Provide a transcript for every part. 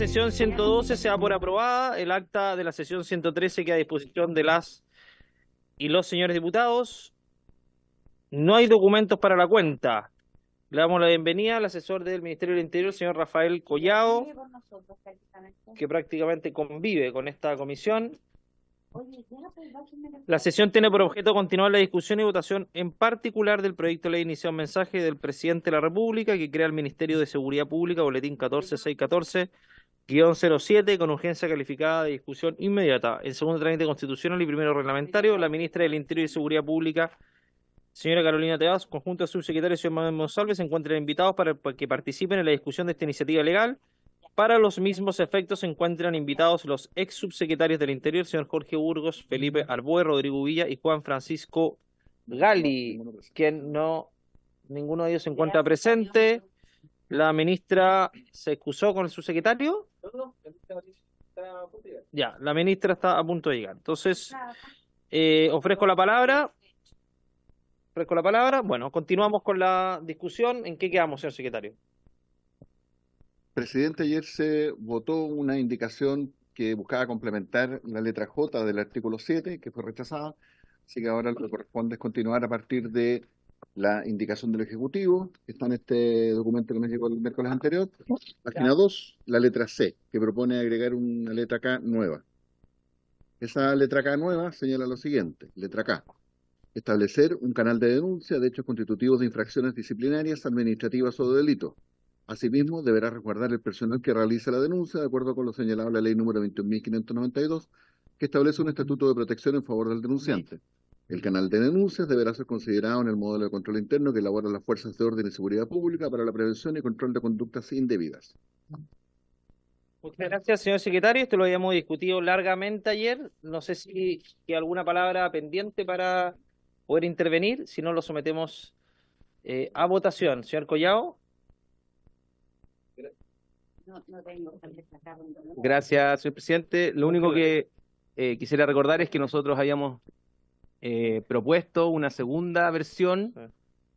sesión 112 se da por aprobada. El acta de la sesión 113 queda a disposición de las y los señores diputados. No hay documentos para la cuenta. Le damos la bienvenida al asesor del Ministerio del Interior, señor Rafael Collado, que prácticamente convive con esta comisión. La sesión tiene por objeto continuar la discusión y votación en particular del proyecto de ley inicial mensaje del presidente de la República que crea el Ministerio de Seguridad Pública, boletín 14614-07, con urgencia calificada de discusión inmediata. En segundo trámite constitucional y primero reglamentario, la ministra del Interior y Seguridad Pública, señora Carolina Tebas, conjunto de subsecretarios, señor Manuel Monsalve, se encuentran invitados para que participen en la discusión de esta iniciativa legal. Para los mismos efectos se encuentran invitados los ex subsecretarios del Interior, señor Jorge Burgos, Felipe Arboe, Rodrigo Villa y Juan Francisco Gali, quien no, ninguno de ellos se encuentra presente. La ministra se excusó con el subsecretario. Ya, la ministra está a punto de llegar. Entonces, ofrezco la palabra. Bueno, continuamos con la discusión. ¿En qué quedamos, señor secretario? Presidente, ayer se votó una indicación que buscaba complementar la letra J del artículo 7, que fue rechazada, así que ahora lo que corresponde es continuar a partir de la indicación del Ejecutivo, que está en este documento que nos llegó el miércoles anterior. Página 2, la letra C, que propone agregar una letra K nueva. Esa letra K nueva señala lo siguiente, letra K. Establecer un canal de denuncia de hechos constitutivos de infracciones disciplinarias, administrativas o de delitos. Asimismo, deberá resguardar el personal que realiza la denuncia, de acuerdo con lo señalado en la ley número 21.592, que establece un estatuto de protección en favor del denunciante. El canal de denuncias deberá ser considerado en el modelo de control interno que elaboran las fuerzas de orden y seguridad pública para la prevención y control de conductas indebidas. Muchas gracias, señor secretario. Esto lo habíamos discutido largamente ayer. No sé si hay alguna palabra pendiente para poder intervenir. Si no, lo sometemos a votación. Señor Collado. No tengo. Gracias, señor presidente. Lo único que quisiera recordar es que nosotros habíamos propuesto una segunda versión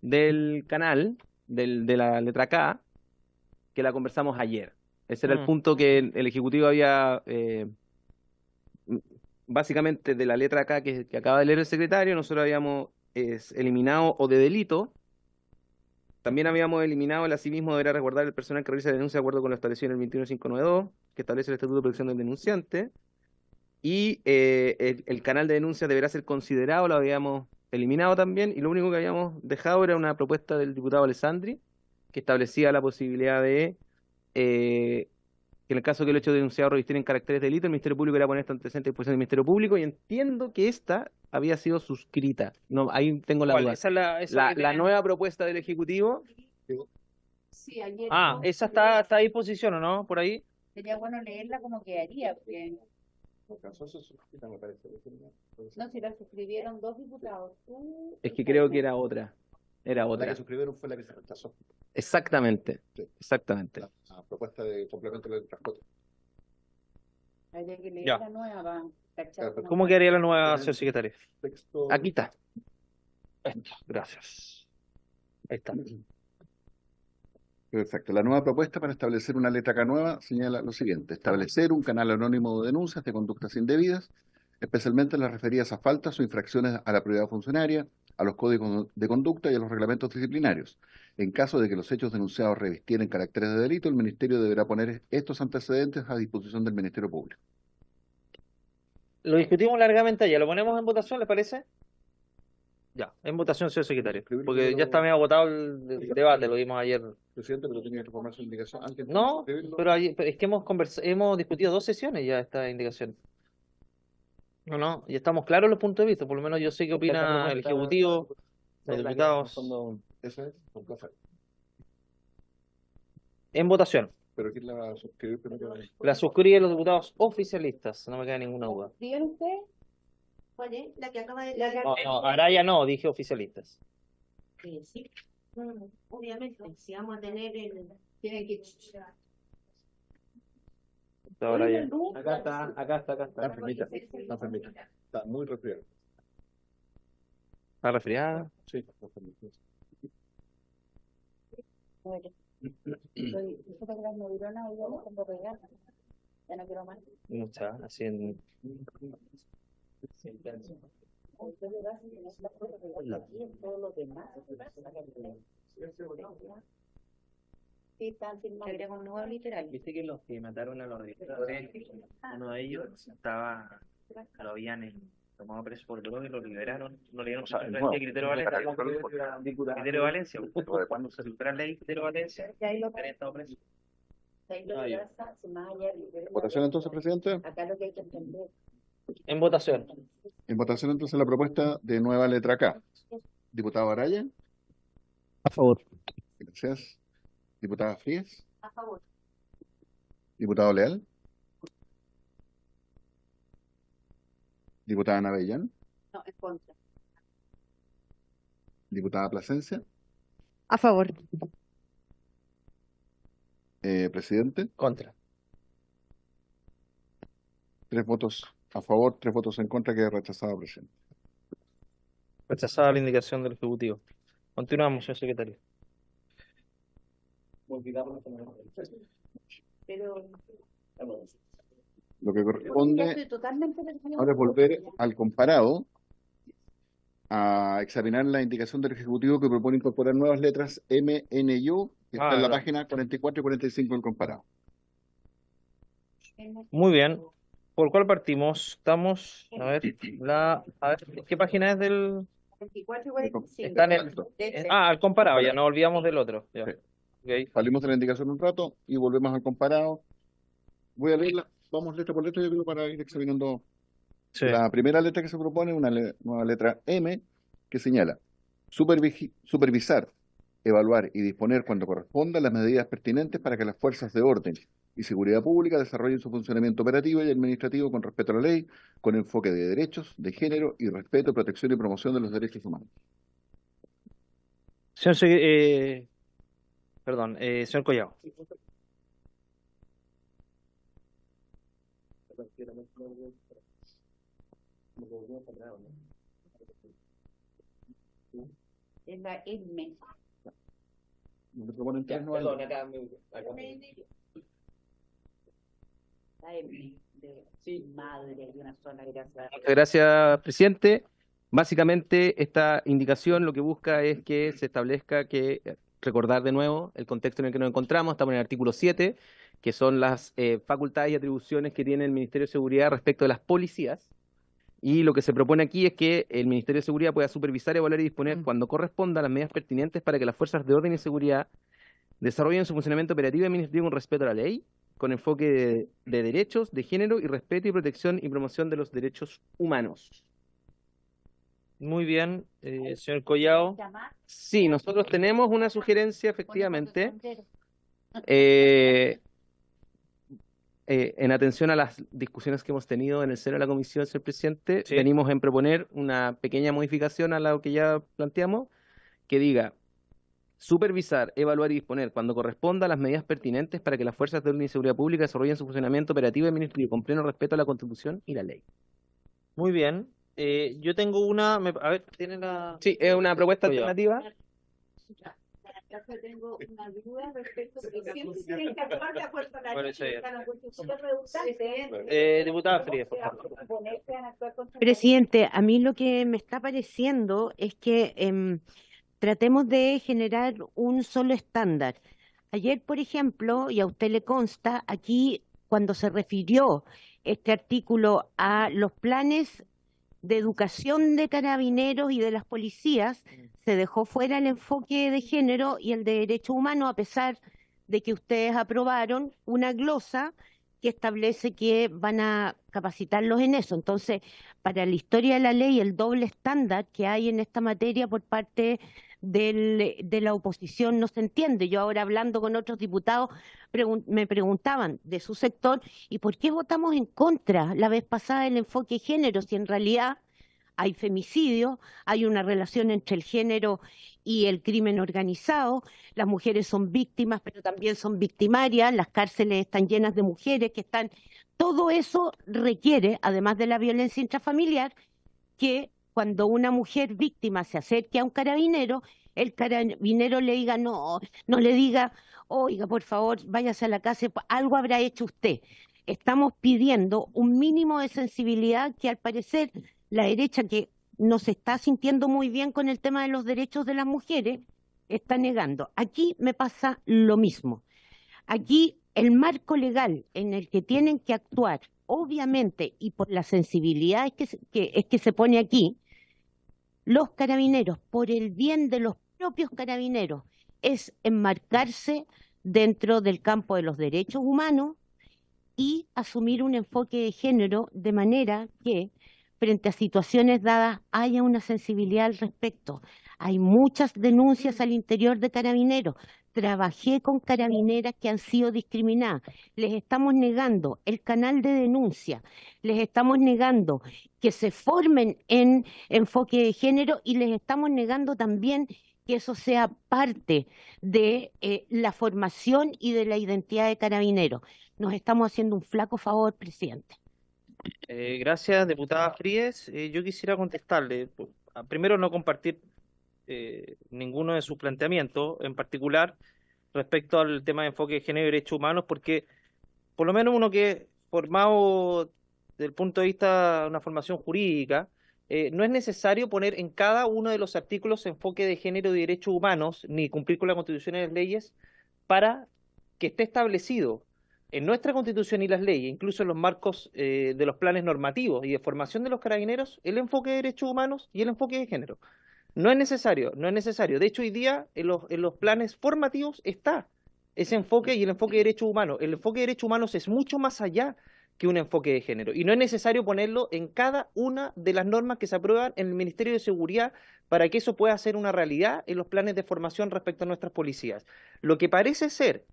del canal, de la letra K, que la conversamos ayer. Ese era el punto que el Ejecutivo había, básicamente de la letra K que acaba de leer el secretario, nosotros habíamos eliminado o de delito. También habíamos eliminado el asimismo deberá resguardar el personal que realiza la denuncia de acuerdo con lo establecido en el 21592, que establece el Estatuto de Protección del Denunciante. Y el canal de denuncia deberá ser considerado, lo habíamos eliminado también, y lo único que habíamos dejado era una propuesta del diputado Alessandri, que establecía la posibilidad de que en el caso que el hecho denunciado revistiera en caracteres de delito, el Ministerio Público era poner esta antecedente a disposición del Ministerio Público, y entiendo que esta había sido suscrita. No, ahí tengo la duda. Esa es La nueva propuesta del Ejecutivo. Sí, ayer. Esa está a disposición, ¿o no? Por ahí. Sería bueno leerla como quedaría, porque no, si la suscribieron 2 diputados. Es que creo que era otra. Era La otra. que suscribieron fue la que se rechazó. Exactamente. Sí. Exactamente. La propuesta de complemento de la letra J. Habría que leer Ya. la nueva para cachar. ¿Cómo quedaría la nueva, señor secretario? Texto. Aquí está. Gracias. Ahí está. Perfecto. La nueva propuesta para establecer una letra K nueva señala lo siguiente: establecer un canal anónimo de denuncias de conductas indebidas, especialmente las referidas a faltas o infracciones a la prioridad funcionaria, a los códigos de conducta y a los reglamentos disciplinarios. En caso de que los hechos denunciados revistieran caracteres de delito, el Ministerio deberá poner estos antecedentes a disposición del Ministerio Público. Lo discutimos largamente ayer. ¿Lo ponemos en votación, le parece? Ya, en votación, señor secretario. Porque ya está medio agotado el debate, lo vimos ayer. Presidente, pero tenía que formar su indicación antes. No, pero es que hemos discutido 2 sesiones ya esta indicación. No, y estamos claros los puntos de vista. Por lo menos yo sé qué opina el Ejecutivo, los diputados. Esa es un café. En votación. Pero ¿quién la va a suscribir primero? La suscriben los diputados oficialistas, no me queda ninguna duda. ¿Escriben ustedes? ¿Cuál es? La que acaba de No, Araya no, dije oficialistas. Sí. Obviamente, si vamos a tener el... Tienen que. Ahora ya. Acá está. Está enfermita. Está enfermita. Está muy resfriada. ¿Está resfriada? Sí, está enfermita. Nosotros las neuronas hoy vamos cuando regalan. Ya no quiero más. Mucha, así en... Sí, están firmados. Se agrega un nuevo literal. Viste que los que mataron a los dictadores, uno de ellos lo habían tomado preso por droga y lo liberaron. No le dieron Criterio Valencia. Criterio Valencia. Cuando se supera la ley Criterio Valencia, han estado presos. ¿Votación entonces, presidente? Acá lo que hay que entender. En votación. En votación entonces la propuesta de nueva letra K. Diputado Araya. A favor. Gracias. Diputada Frías. A favor. Diputado Leal. Diputada Navellán. No, en contra. Diputada Plasencia. A favor. Presidente. Contra. 3 votos a favor, 3 votos en contra, queda rechazado, presidente. Rechazada la indicación del Ejecutivo. Continuamos, señor secretario. Pero Lo que ya corresponde estoy totalmente de acuerdo. ahora es volver al comparado a examinar la indicación del Ejecutivo que propone incorporar nuevas letras M, N y U, que está en la no. página 44 y 45 del comparado. Muy bien. ¿Por cuál partimos? Estamos, a ver, ¿qué página es del...? 24 y 45. Está en el... el comparado, ya nos olvidamos del otro. Ya. Sí. Ok. Salimos de la indicación un rato y volvemos al comparado. Voy a leerla, vamos letra por letra, yo creo, para ir examinando. Sí. La primera letra que se propone, una nueva letra M, que señala supervisar, evaluar y disponer cuando corresponda las medidas pertinentes para que las fuerzas de orden y seguridad pública desarrollen su funcionamiento operativo y administrativo con respeto a la ley, con enfoque de derechos, de género y respeto, protección y promoción de los derechos humanos. Señor, señor Collado. Es la M. Se proponen 3 nuevas letras. La M. De madre de una sola gracia. Muchas gracias, presidente. Básicamente, esta indicación lo que busca es que se establezca recordar de nuevo el contexto en el que nos encontramos. Estamos en el artículo 7, que son las facultades y atribuciones que tiene el Ministerio de Seguridad respecto de las policías. Y lo que se propone aquí es que el Ministerio de Seguridad pueda supervisar, evaluar y disponer cuando corresponda las medidas pertinentes para que las fuerzas de orden y seguridad desarrollen su funcionamiento operativo y administrativo con respeto a la ley, con enfoque de derechos, de género y respeto y protección y promoción de los derechos humanos. Muy bien, señor Collado. Sí, nosotros tenemos una sugerencia, efectivamente, en atención a las discusiones que hemos tenido en el seno de la comisión, señor presidente, Sí. venimos en proponer una pequeña modificación a lo que ya planteamos, que diga supervisar, evaluar y disponer cuando corresponda las medidas pertinentes para que las fuerzas de orden y seguridad pública desarrollen su funcionamiento operativo y administrativo con pleno respeto a la Constitución y la ley. Muy bien. Yo tengo una... a ver, ¿tiene la...? Sí, es una propuesta Collado. alternativa. Acá tengo una duda respecto que siempre tienen que actuar de acuerdo a la Bueno, ley. eso ya. Está la Constitución redundante. Diputada Frías, por favor. Ponerse a actuar contra la Presidente, a mí lo que me está pareciendo es que tratemos de generar un solo estándar. Ayer, por ejemplo, y a usted le consta, aquí cuando se refirió este artículo a los planes de educación de carabineros y de las policías, se dejó fuera el enfoque de género y el de derechos humanos, a pesar de que ustedes aprobaron una glosa que establece que van a capacitarlos en eso. Entonces, para la historia de la ley, el doble estándar que hay en esta materia por parte de la oposición no se entiende. Yo ahora hablando con otros diputados me preguntaban de su sector, ¿y por qué votamos en contra la vez pasada del enfoque de género? Si en realidad hay femicidio, hay una relación entre el género y el crimen organizado, las mujeres son víctimas, pero también son victimarias, las cárceles están llenas de mujeres que están... Todo eso requiere, además de la violencia intrafamiliar, que cuando una mujer víctima se acerque a un carabinero, el carabinero le diga, no le diga, oiga, por favor, váyase a la casa, algo habrá hecho usted. estamos pidiendo un mínimo de sensibilidad que al parecer la derecha, que no se está sintiendo muy bien con el tema de los derechos de las mujeres, está negando. Aquí me pasa lo mismo. Aquí el marco legal en el que tienen que actuar, obviamente, y por la sensibilidad que se pone aquí, los carabineros, por el bien de los propios carabineros, es enmarcarse dentro del campo de los derechos humanos y asumir un enfoque de género de manera que frente a situaciones dadas haya una sensibilidad al respecto. Hay muchas denuncias al interior de carabineros. Trabajé con carabineras que han sido discriminadas. Les estamos negando el canal de denuncia, les estamos negando que se formen en enfoque de género y les estamos negando también que eso sea parte de la formación y de la identidad de carabineros. Nos estamos haciendo un flaco favor, presidente. Gracias, diputada Fríes. Yo quisiera contestarle. Primero, no compartir ninguno de sus planteamientos, en particular respecto al tema de enfoque de género y derechos humanos, porque por lo menos uno que es formado desde el punto de vista de una formación jurídica, no es necesario poner en cada uno de los artículos enfoque de género y derechos humanos, ni cumplir con la Constitución y las leyes, para que esté establecido en nuestra Constitución y las leyes, incluso en los marcos de los planes normativos y de formación de los carabineros, el enfoque de derechos humanos y el enfoque de género. No es necesario, no es necesario. De hecho, hoy día en los planes formativos está ese enfoque y el enfoque de derechos humanos. El enfoque de derechos humanos es mucho más allá que un enfoque de género. Y no es necesario ponerlo en cada una de las normas que se aprueban en el Ministerio de Seguridad para que eso pueda ser una realidad en los planes de formación respecto a nuestras policías. Lo que parece ser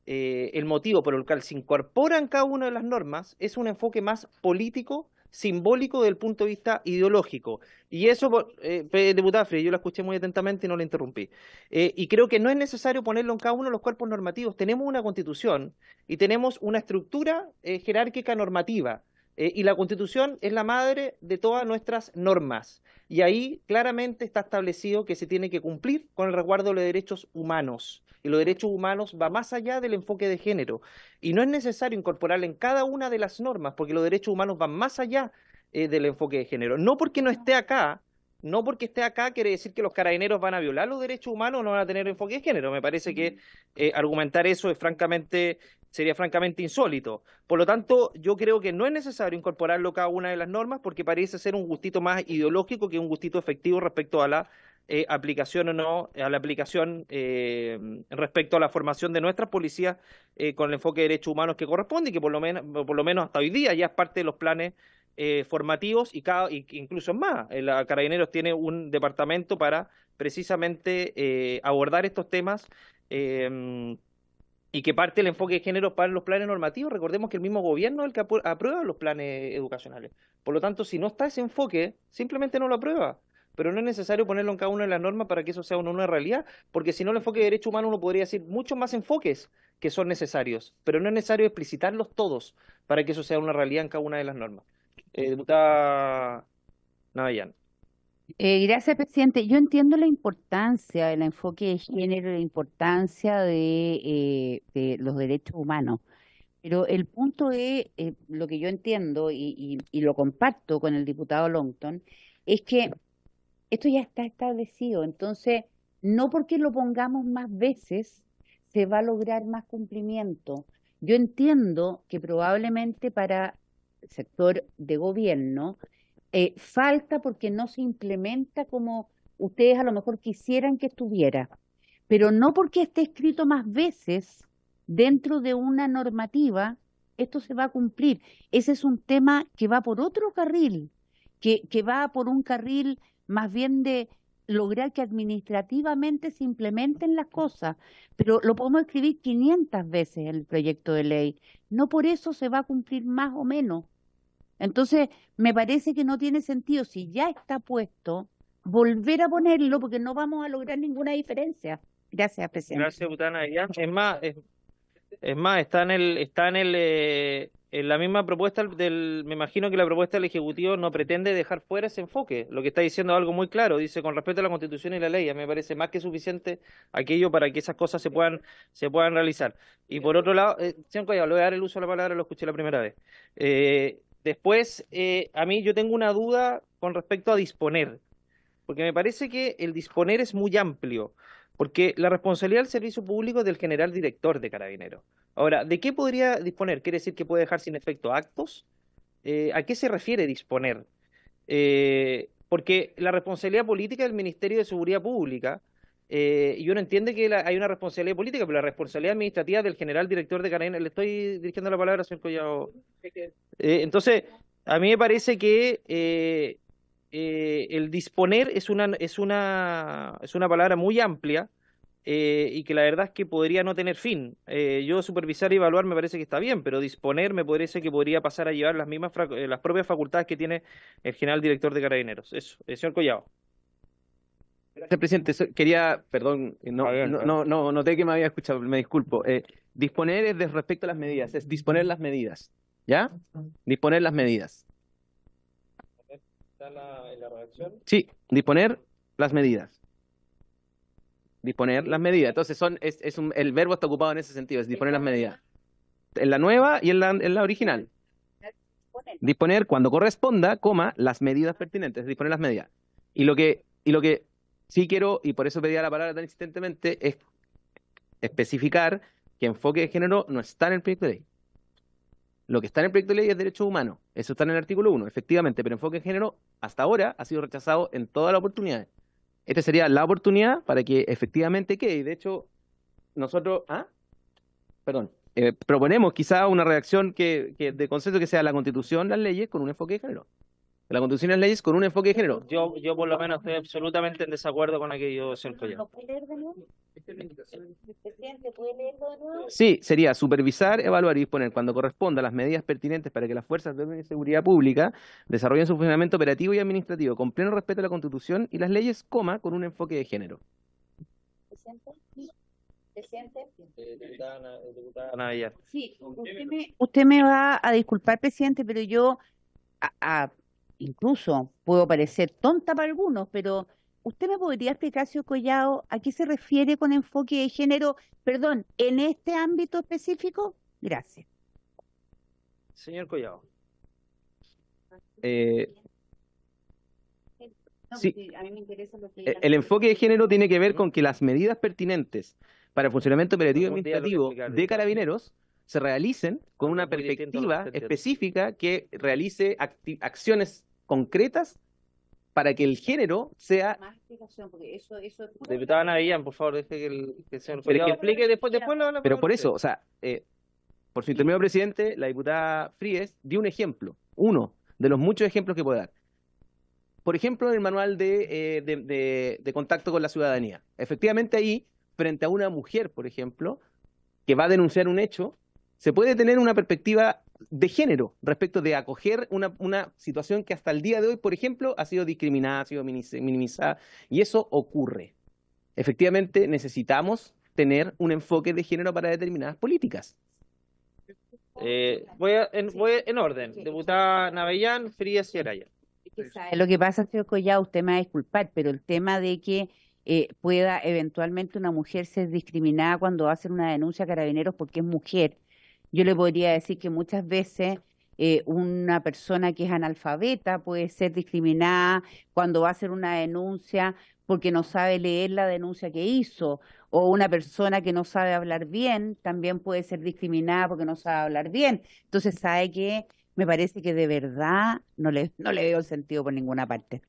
el motivo por el cual se incorpora en cada una de las normas es un enfoque más político, simbólico desde el punto de vista ideológico. Y eso, diputada Freire, yo la escuché muy atentamente y no la interrumpí. Y creo que no es necesario ponerlo en cada uno de los cuerpos normativos. Tenemos una Constitución y tenemos una estructura jerárquica normativa. Y la Constitución es la madre de todas nuestras normas. Y ahí claramente está establecido que se tiene que cumplir con el resguardo de los derechos humanos. Y los derechos humanos va más allá del enfoque de género. Y no es necesario incorporarlo en cada una de las normas, porque los derechos humanos van más allá del enfoque de género. No porque no esté acá, no porque esté acá quiere decir que los carabineros van a violar los derechos humanos o no van a tener enfoque de género. Me parece que argumentar eso sería francamente insólito. Por lo tanto, yo creo que no es necesario incorporarlo cada una de las normas porque parece ser un gustito más ideológico que un gustito efectivo respecto a la aplicación o no, a la aplicación respecto a la formación de nuestras policías con el enfoque de derechos humanos que corresponde y que por lo menos hasta hoy día ya es parte de los planes formativos y incluso más. Carabineros tiene un departamento para precisamente abordar estos temas y que parte del enfoque de género para los planes normativos. Recordemos que el mismo gobierno es el que aprueba los planes educacionales. Por lo tanto, si no está ese enfoque, simplemente no lo aprueba. Pero no es necesario ponerlo en cada una de las normas para que eso sea una realidad, porque si no el enfoque de derechos humanos uno podría decir muchos más enfoques que son necesarios, pero no es necesario explicitarlos todos para que eso sea una realidad en cada una de las normas. Diputada Navellán. Gracias, presidente. Yo entiendo la importancia del enfoque de género, la importancia de los derechos humanos, pero el punto es, lo que yo entiendo y lo comparto con el diputado Longton, es que esto ya está establecido, entonces no porque lo pongamos más veces se va a lograr más cumplimiento. Yo entiendo que probablemente para el sector de gobierno falta porque no se implementa como ustedes a lo mejor quisieran que estuviera, pero no porque esté escrito más veces dentro de una normativa, esto se va a cumplir. Ese es un tema que va por otro carril, que va por un carril más bien de lograr que administrativamente se implementen las cosas, pero lo podemos escribir 500 veces en el proyecto de ley, no por eso se va a cumplir más o menos. Entonces, me parece que no tiene sentido, si ya está puesto, volver a ponerlo porque no vamos a lograr ninguna diferencia. Gracias, presidente. Gracias, diputada Navellán. Es más, está en en la misma propuesta me imagino que la propuesta del Ejecutivo no pretende dejar fuera ese enfoque. Lo que está diciendo es algo muy claro. Dice, con respeto a la Constitución y la ley, a mí me parece más que suficiente aquello para que esas cosas se puedan realizar. Y por otro lado, señor Collado, le voy a dar el uso de la palabra, lo escuché la primera vez. Después, a mí yo tengo una duda con respecto a disponer, porque me parece que el disponer es muy amplio, porque la responsabilidad del servicio público es del general director de Carabineros. Ahora, ¿de qué podría disponer? ¿Quiere decir que puede dejar sin efecto actos? ¿A qué se refiere disponer? Porque la responsabilidad política del Ministerio de Seguridad Pública, y uno entiende que hay una responsabilidad política, pero la responsabilidad administrativa del general director de Carabineros, le estoy dirigiendo la palabra, señor Collado. Entonces, a mí me parece que el disponer es una palabra muy amplia, y que la verdad es que podría no tener fin. Yo supervisar y evaluar me parece que está bien, pero disponer me parece que podría pasar a llevar las propias facultades que tiene el general director de Carabineros. Eso, señor Collado. Gracias, presidente. Quería, perdón, no noté que me había escuchado, me disculpo. Disponer es de respecto a las medidas, es disponer las medidas, ¿ya? Disponer las medidas. ¿Está en la redacción? Sí, disponer las medidas. Disponer las medidas. Entonces el verbo está ocupado en ese sentido, es disponer las medidas. En la nueva y en la original. Disponer cuando corresponda, coma, las medidas pertinentes, disponer las medidas. Y lo que sí quiero, y por eso pedía la palabra tan insistentemente, es especificar que enfoque de género no está en el proyecto de ley. Lo que está en el proyecto de ley es derechos humanos. Eso está en el artículo 1, efectivamente, pero enfoque de género hasta ahora ha sido rechazado en todas las oportunidades. Esta sería la oportunidad para que efectivamente quede. Y de hecho, nosotros, proponemos quizá una redacción de concepto que sea la Constitución, las leyes, con un enfoque de género. La Constitución y las leyes con un enfoque de género. Yo por lo menos estoy absolutamente en desacuerdo con aquello, señor Collado. ¿Puede leer de nuevo? Presidente, ¿puede leerlo de nuevo? Sí, sería supervisar, evaluar y disponer cuando corresponda las medidas pertinentes para que las fuerzas de orden y seguridad pública desarrollen su funcionamiento operativo y administrativo con pleno respeto a la Constitución y las leyes, coma, con un enfoque de género. Presidente. Presidente. Diputada Navellán. Sí, usted me va a disculpar, presidente, pero yo incluso puedo parecer tonta para algunos, pero ¿usted me podría explicar, señor Collado, a qué se refiere con enfoque de género, perdón, en este ámbito específico? Gracias. Señor Collado. Sí. A mí me interesa lo que El enfoque de género tiene que ver con que las medidas pertinentes para el funcionamiento operativo y administrativo de Carabineros se realicen con una perspectiva específica que realice acciones concretas para que el género sea... Más explicación, porque eso es puro... Diputada Navellán, por favor, deje que el señor Collado explique, después lo habla. Pero por eso, o sea, por su intermedio, presidente, la diputada Fríes dio un ejemplo, uno de los muchos ejemplos que puede dar. Por ejemplo, en el manual de contacto con la ciudadanía. Efectivamente ahí, frente a una mujer, por ejemplo, que va a denunciar un hecho, se puede tener una perspectiva de género respecto de acoger una situación que hasta el día de hoy, por ejemplo, ha sido discriminada, ha sido minimizada, y eso ocurre. Efectivamente, necesitamos tener un enfoque de género para determinadas políticas. Voy en orden. Diputada Navellán, Frías y Araya. Lo que pasa, señor Collado, usted me va a disculpar, pero el tema de que pueda eventualmente una mujer ser discriminada cuando va a hacer una denuncia a Carabineros porque es mujer, yo le podría decir que muchas veces una persona que es analfabeta puede ser discriminada cuando va a hacer una denuncia porque no sabe leer la denuncia que hizo, o una persona que no sabe hablar bien también puede ser discriminada porque no sabe hablar bien. Entonces, ¿sabe qué? Me parece que de verdad no le veo el sentido por ninguna parte.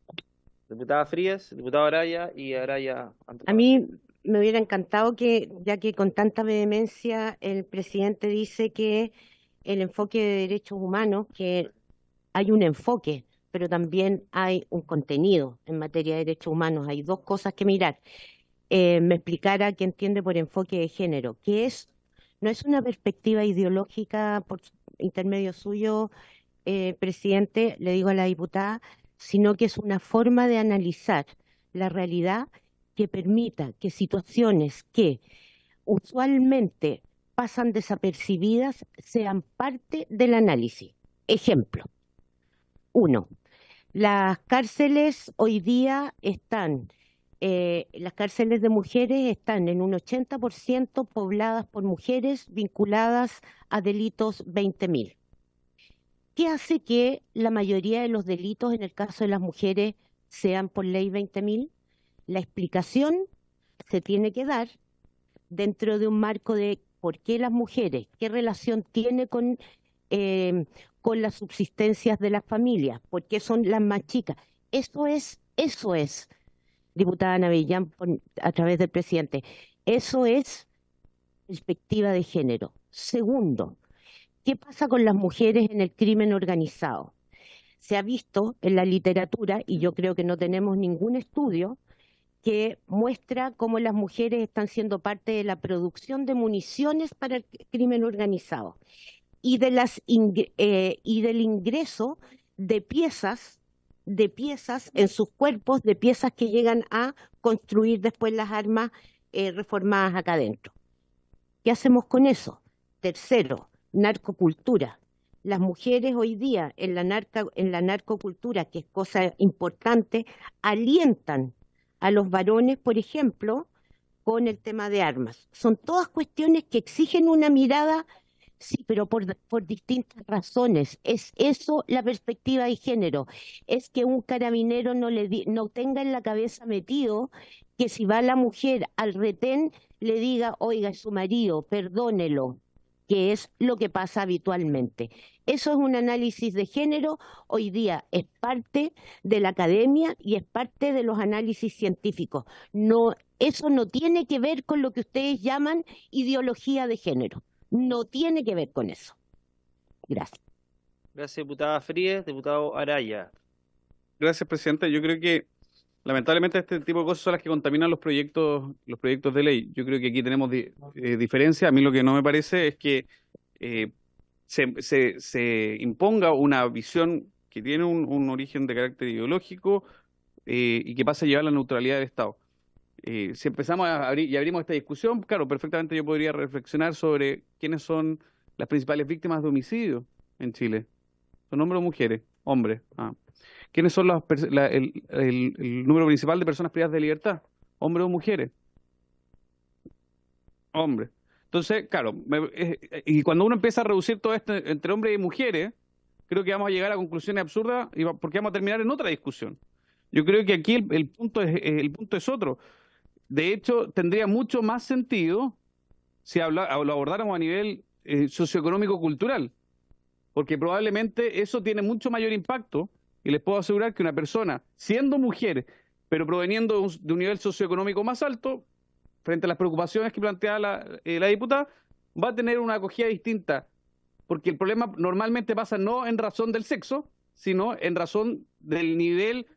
Diputada Frías, diputado Araya y Araya. A mí me hubiera encantado que, ya que con tanta vehemencia el presidente dice que el enfoque de derechos humanos, que hay un enfoque, pero también hay un contenido en materia de derechos humanos, hay dos cosas que mirar. Me explicara qué entiende por enfoque de género, que no es una perspectiva ideológica por intermedio suyo, presidente, le digo a la diputada, sino que es una forma de analizar la realidad que permita que situaciones que usualmente pasan desapercibidas sean parte del análisis. Ejemplo, 1. Las cárceles hoy día están, las cárceles de mujeres están en un 80% pobladas por mujeres vinculadas a delitos 20.000. ¿Qué hace que la mayoría de los delitos en el caso de las mujeres sean por ley 20.000? La explicación se tiene que dar dentro de un marco de por qué las mujeres, qué relación tiene con las subsistencias de las familias, por qué son las más chicas. Eso es, diputada Navellán, a través del presidente, eso es perspectiva de género. Segundo, ¿qué pasa con las mujeres en el crimen organizado? Se ha visto en la literatura, y yo creo que no tenemos ningún estudio, que muestra cómo las mujeres están siendo parte de la producción de municiones para el crimen organizado y y del ingreso de piezas en sus cuerpos, de piezas que llegan a construir después las armas reformadas acá adentro. ¿Qué hacemos con eso? Tercero, narcocultura. Las mujeres hoy día en la narcocultura, que es cosa importante, alientan a los varones, por ejemplo, con el tema de armas. Son todas cuestiones que exigen una mirada, sí, pero por distintas razones. Es eso la perspectiva de género. Es que un carabinero no tenga en la cabeza metido que si va la mujer al retén le diga, oiga, es su marido, perdónelo, que es lo que pasa habitualmente. Eso es un análisis de género, hoy día es parte de la academia y es parte de los análisis científicos. No, eso no tiene que ver con lo que ustedes llaman ideología de género. No tiene que ver con eso. Gracias. Gracias, diputada Fríes. Diputado Araya. Gracias, presidente. Yo creo que lamentablemente este tipo de cosas son las que contaminan los proyectos de ley. Yo creo que aquí tenemos diferencia. A mí lo que no me parece es que se imponga una visión que tiene un origen de carácter ideológico y que pasa a llevar la neutralidad del Estado. Si empezamos a abrir y abrimos esta discusión, claro, perfectamente yo podría reflexionar sobre quiénes son las principales víctimas de homicidio en Chile. ¿Son hombres o mujeres? Hombres. ¿Quiénes son el número principal de personas privadas de libertad? ¿Hombres o mujeres? Hombres. Entonces, claro, y cuando uno empieza a reducir todo esto entre hombres y mujeres, creo que vamos a llegar a conclusiones absurdas porque vamos a terminar en otra discusión. Yo creo que aquí el punto es otro. De hecho, tendría mucho más sentido si lo abordáramos a nivel socioeconómico-cultural, porque probablemente eso tiene mucho mayor impacto, y les puedo asegurar que una persona, siendo mujer, pero proveniendo de un nivel socioeconómico más alto, frente a las preocupaciones que plantea la diputada, va a tener una acogida distinta, porque el problema normalmente pasa no en razón del sexo, sino en razón del nivel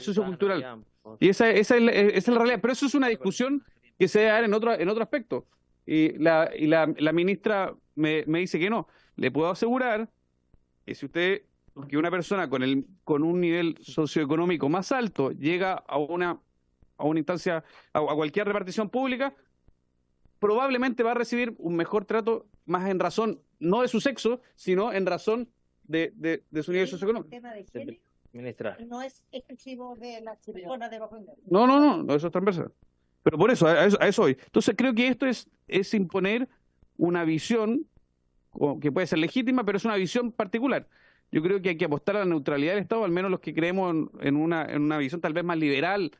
sociocultural. Y esa es la realidad, pero eso es una discusión que se debe dar en otro aspecto. Y la ministra me dice que no. Le puedo asegurar que que una persona con un nivel socioeconómico más alto llega a una instancia, a cualquier repartición pública, probablemente va a recibir un mejor trato más en razón, no de su sexo, sino en razón de su nivel socioeconómico. Tema de género Ministra. no es exclusivo de las personas de bajo ingreso. No, eso es transversal. Pero por eso, a eso hoy. Entonces creo que esto es imponer una visión que puede ser legítima, pero es una visión particular. Yo creo que hay que apostar a la neutralidad del Estado, al menos los que creemos en una visión tal vez más liberal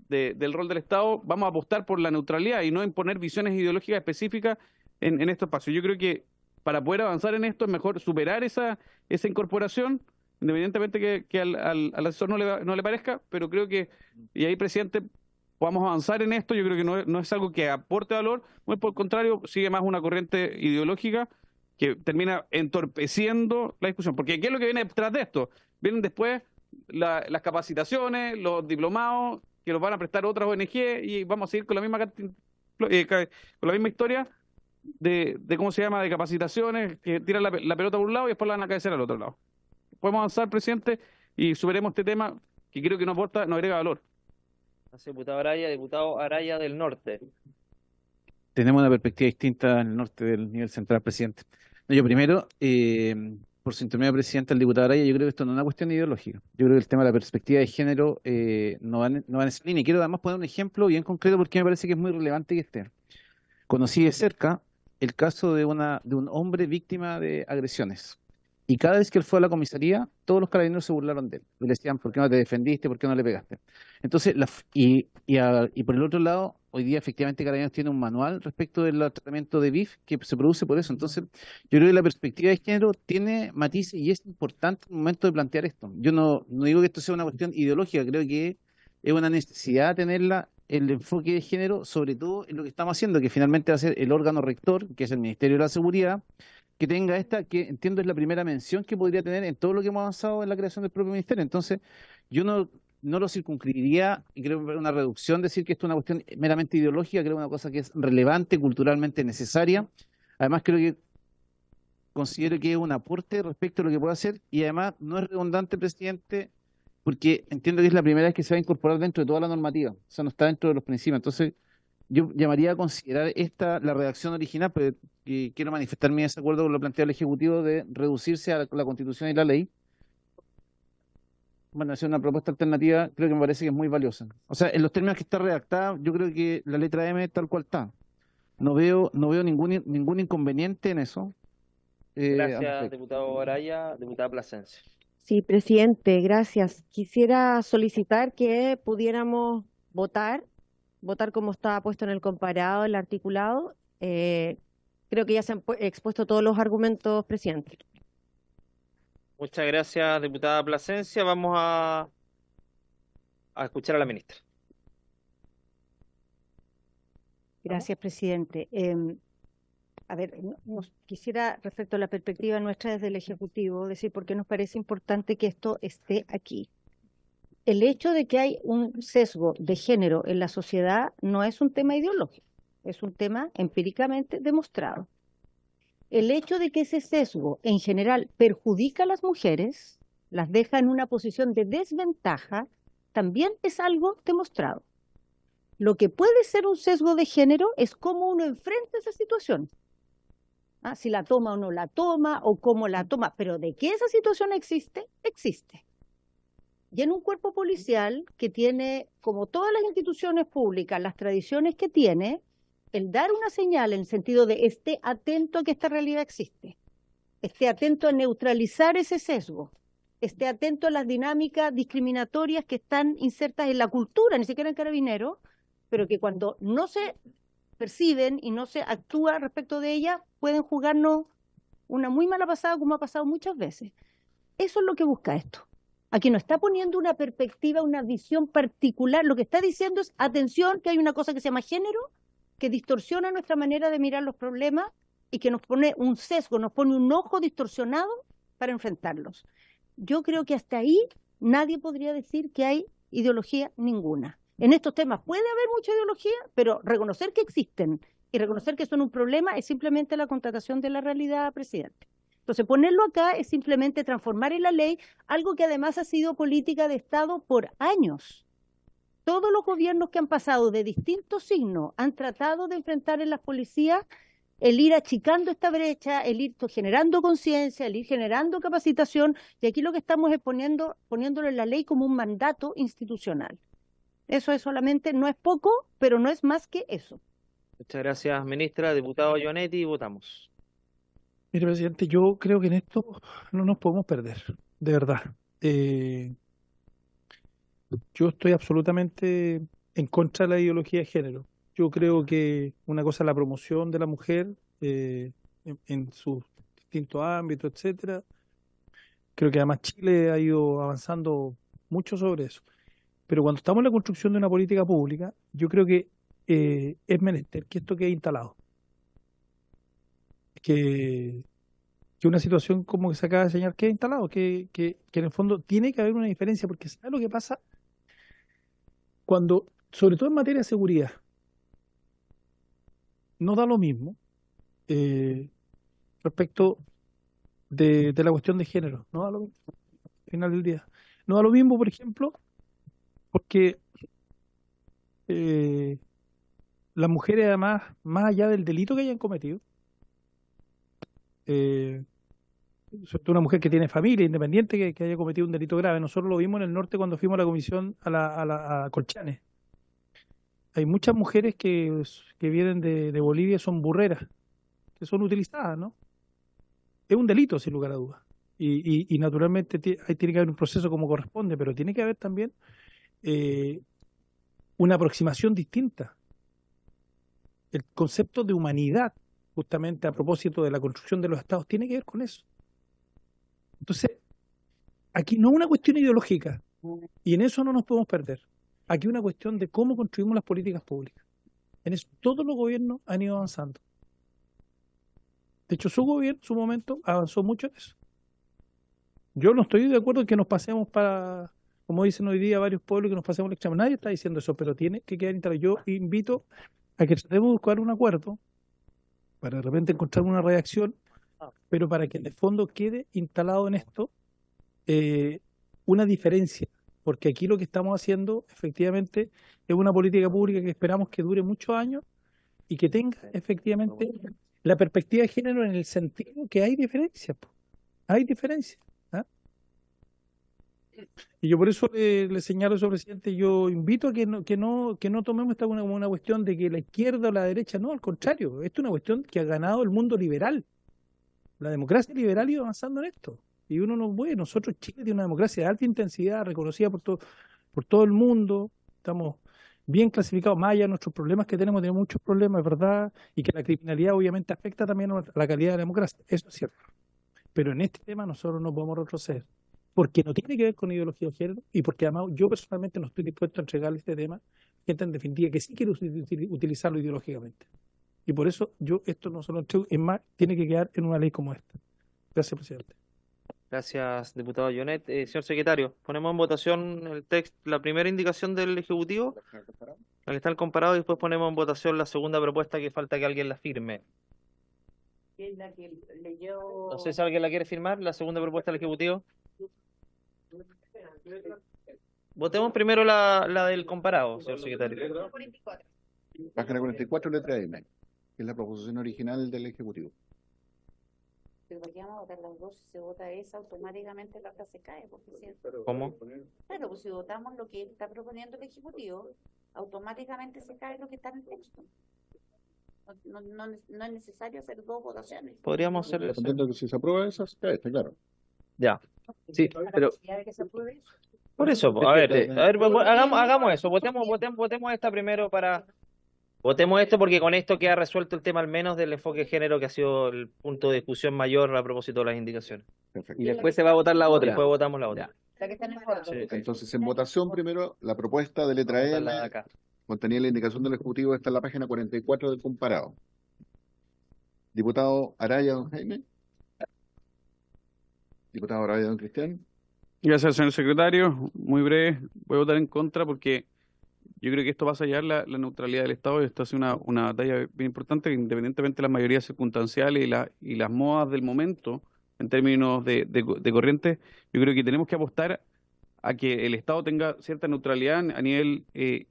del rol del Estado, vamos a apostar por la neutralidad y no imponer visiones ideológicas específicas en este espacio. Yo creo que para poder avanzar en esto es mejor superar esa incorporación, independientemente que al asesor no le parezca, pero creo que, y ahí, presidente, podamos avanzar en esto. Yo creo que no es algo que aporte valor, muy por el contrario, sigue más una corriente ideológica que termina entorpeciendo la discusión. Porque ¿qué es lo que viene detrás de esto? Vienen después las capacitaciones, los diplomados, que los van a prestar otras ONG, y vamos a seguir con la misma historia de ¿cómo se llama?, de capacitaciones, que tiran la pelota por un lado y después la van a cabecear al otro lado. Podemos avanzar, presidente, y superemos este tema que creo que no agrega valor. Gracias, diputado Araya. Diputado Araya del Norte. tenemos una perspectiva distinta en el norte del nivel central, presidente. No, yo primero, por su intermedio, presidente, el diputado Araya, yo creo que esto no es una cuestión ideológica. Yo creo que el tema de la perspectiva de género no va en esa línea. Y quiero además poner un ejemplo bien concreto porque me parece que es muy relevante que esté. Conocí de cerca el caso de un hombre víctima de agresiones. Y cada vez que él fue a la comisaría, todos los carabineros se burlaron de él. Y le decían, ¿por qué no te defendiste? ¿Por qué no le pegaste? Entonces, y por el otro lado, hoy día efectivamente Carabineros tiene un manual respecto del tratamiento de BIF que se produce por eso. Entonces, yo creo que la perspectiva de género tiene matices y es importante en el momento de plantear esto. Yo no digo que esto sea una cuestión ideológica, creo que es una necesidad tenerla el enfoque de género, sobre todo en lo que estamos haciendo, que finalmente va a ser el órgano rector, que es el Ministerio de la Seguridad, que tenga esta, que entiendo es la primera mención que podría tener en todo lo que hemos avanzado en la creación del propio ministerio. Entonces, yo no lo circunscribiría, y creo que es una reducción decir que esto es una cuestión meramente ideológica, creo que es una cosa que es relevante, culturalmente necesaria. Además, considero que es un aporte respecto a lo que puede hacer, y además no es redundante, presidente, porque entiendo que es la primera vez que se va a incorporar dentro de toda la normativa, o sea, no está dentro de los principios. Entonces, yo llamaría a considerar la redacción original, pero que quiero manifestar mi desacuerdo con lo planteado el Ejecutivo de reducirse a la Constitución y la ley. Bueno, hacer una propuesta alternativa creo que me parece que es muy valiosa. O sea, en los términos que está redactada, yo creo que la letra M tal cual está. No veo ningún inconveniente en eso. al Gracias, respecto. diputado Araya. Diputada Plasencia. Sí, presidente, gracias. Quisiera solicitar que pudiéramos votar como está puesto en el comparado, el articulado. Creo que ya se han expuesto todos los argumentos, presidente. Muchas gracias, diputada Plasencia. Vamos a escuchar a la ministra. Gracias, presidente. A ver, quisiera, respecto a la perspectiva nuestra desde el Ejecutivo, decir por qué nos parece importante que esto esté aquí. El hecho de que hay un sesgo de género en la sociedad no es un tema ideológico, es un tema empíricamente demostrado. El hecho de que ese sesgo en general perjudica a las mujeres, las deja en una posición de desventaja, también es algo demostrado. Lo que puede ser un sesgo de género es cómo uno enfrenta esa situación. Si la toma o no la toma, o cómo la toma, pero de que esa situación existe, existe. Y en un cuerpo policial que tiene, como todas las instituciones públicas, las tradiciones que tiene, el dar una señal en el sentido de esté atento a que esta realidad existe, esté atento a neutralizar ese sesgo, esté atento a las dinámicas discriminatorias que están insertas en la cultura, ni siquiera en Carabineros, pero que cuando no se perciben y no se actúa respecto de ellas, pueden jugarnos una muy mala pasada, como ha pasado muchas veces. Eso es lo que busca esto. Aquí no está poniendo una perspectiva, una visión particular. Lo que está diciendo es, atención, que hay una cosa que se llama género, que distorsiona nuestra manera de mirar los problemas y que nos pone un sesgo, nos pone un ojo distorsionado para enfrentarlos. Yo creo que hasta ahí nadie podría decir que hay ideología ninguna. En estos temas puede haber mucha ideología, pero reconocer que existen y reconocer que son un problema es simplemente la constatación de la realidad, presidente. Entonces, ponerlo acá es simplemente transformar en la ley algo que además ha sido política de Estado por años. Todos los gobiernos que han pasado de distintos signos han tratado de enfrentar en las policías el ir achicando esta brecha, el ir generando conciencia, el ir generando capacitación, y aquí lo que estamos es poniéndolo en la ley como un mandato institucional. Eso es solamente, no es poco, pero no es más que eso. Muchas gracias, ministra. Diputado Giovanetti, votamos. Mire, presidente, yo creo que en esto no nos podemos perder, de verdad. Yo estoy absolutamente en contra de la ideología de género. Yo creo que una cosa es la promoción de la mujer en sus distintos ámbitos, etcétera. Creo que además Chile ha ido avanzando mucho sobre eso. Pero cuando estamos en la construcción de una política pública, yo creo que es menester que esto quede instalado. Que una situación como que se acaba de señalar quede instalado, que en el fondo tiene que haber una diferencia, porque ¿sabe lo que pasa? Cuando, sobre todo en materia de seguridad, no da lo mismo respecto de la cuestión de género, no da lo mismo al final del día. No da lo mismo, por ejemplo, porque las mujeres además, más allá del delito que hayan cometido, sobre todo una mujer que tiene familia, independiente que haya cometido un delito grave. Nosotros lo vimos en el norte cuando fuimos a la comisión a Colchane. Hay muchas mujeres que vienen de Bolivia, son burreras, que son utilizadas, ¿no? Es un delito, sin lugar a dudas. Y naturalmente ahí tiene que haber un proceso como corresponde, pero tiene que haber también una aproximación distinta. El concepto de humanidad, justamente a propósito de la construcción de los estados, tiene que ver con eso. Entonces, aquí no es una cuestión ideológica, y en eso no nos podemos perder. Aquí es una cuestión de cómo construimos las políticas públicas. En eso todos los gobiernos han ido avanzando. De hecho, su gobierno, su momento, avanzó mucho en eso. Yo no estoy de acuerdo en que nos pasemos para, como dicen hoy día varios pueblos, que nos pasemos el examen. Nadie está diciendo eso, pero tiene que quedar instalado. Yo invito a que tratemos de buscar un acuerdo para de repente encontrar una reacción, pero para que de fondo quede instalado en esto una diferencia. Porque aquí lo que estamos haciendo efectivamente es una política pública que esperamos que dure muchos años y que tenga efectivamente la perspectiva de género en el sentido que hay diferencias. Hay diferencias. ¿Ah? Y yo por eso le señalo a eso, presidente, yo invito a que no tomemos esta como una cuestión de que la izquierda o la derecha, no, al contrario, esto es una cuestión que ha ganado el mundo liberal. La democracia liberal ha ido avanzando en esto. Y uno no puede, nosotros Chile tiene una democracia de alta intensidad, reconocida por todo el mundo, estamos bien clasificados, más allá de nuestros problemas que tenemos muchos problemas, es verdad, y que la criminalidad obviamente afecta también a la calidad de la democracia, eso es cierto. Pero en este tema nosotros no podemos retroceder, porque no tiene que ver con ideología de género, y porque además yo personalmente no estoy dispuesto a entregarle este tema a gente en definitiva que sí quiere utilizarlo ideológicamente. Y por eso esto no se lo entrego, es más, tiene que quedar en una ley como esta. Gracias, presidente. Gracias, diputado Jonet. Señor secretario, ponemos en votación el texto, la primera indicación del Ejecutivo, la que está el comparado, y después ponemos en votación la segunda propuesta que falta que alguien la firme. Es la que leyó. No sé si alguien la quiere firmar, la segunda propuesta del Ejecutivo. Votemos primero la del comparado, señor secretario. 44. Página 44, letra M, que es la proposición original del Ejecutivo. Pero ¿por qué vamos a votar las dos? Si se vota esa, automáticamente la otra se cae, porque si ¿Cómo? claro, pues si votamos lo que está proponiendo el Ejecutivo, automáticamente se cae lo que está en el texto. No es necesario hacer dos votaciones. Podríamos hacer eso. Dependiendo de que si se aprueba esa, se cae, está claro. Ya. Sí, ¿La pero posibilidad de que se apruebe eso? Por eso, a ver, hagamos eso. Votemos esta primero para. Votemos esto porque con esto queda resuelto el tema al menos del enfoque de género, que ha sido el punto de discusión mayor a propósito de las indicaciones. Perfecto. y después se va a votar la otra. Después votamos la otra. Ya. La que está en el foro. Sí. Entonces, en votación primero, la propuesta de letra Vamos a M, votar la de acá. contenía la indicación del Ejecutivo, está en la página 44 del comparado. Diputado Araya, don Jaime. Diputado Araya, don Cristian. Gracias, señor secretario. Muy breve, voy a votar en contra porque yo creo que esto va a sellar la neutralidad del Estado y esto hace una batalla bien importante, que independientemente de las mayorías circunstanciales y las modas del momento, en términos de corriente, yo creo que tenemos que apostar a que el Estado tenga cierta neutralidad a nivel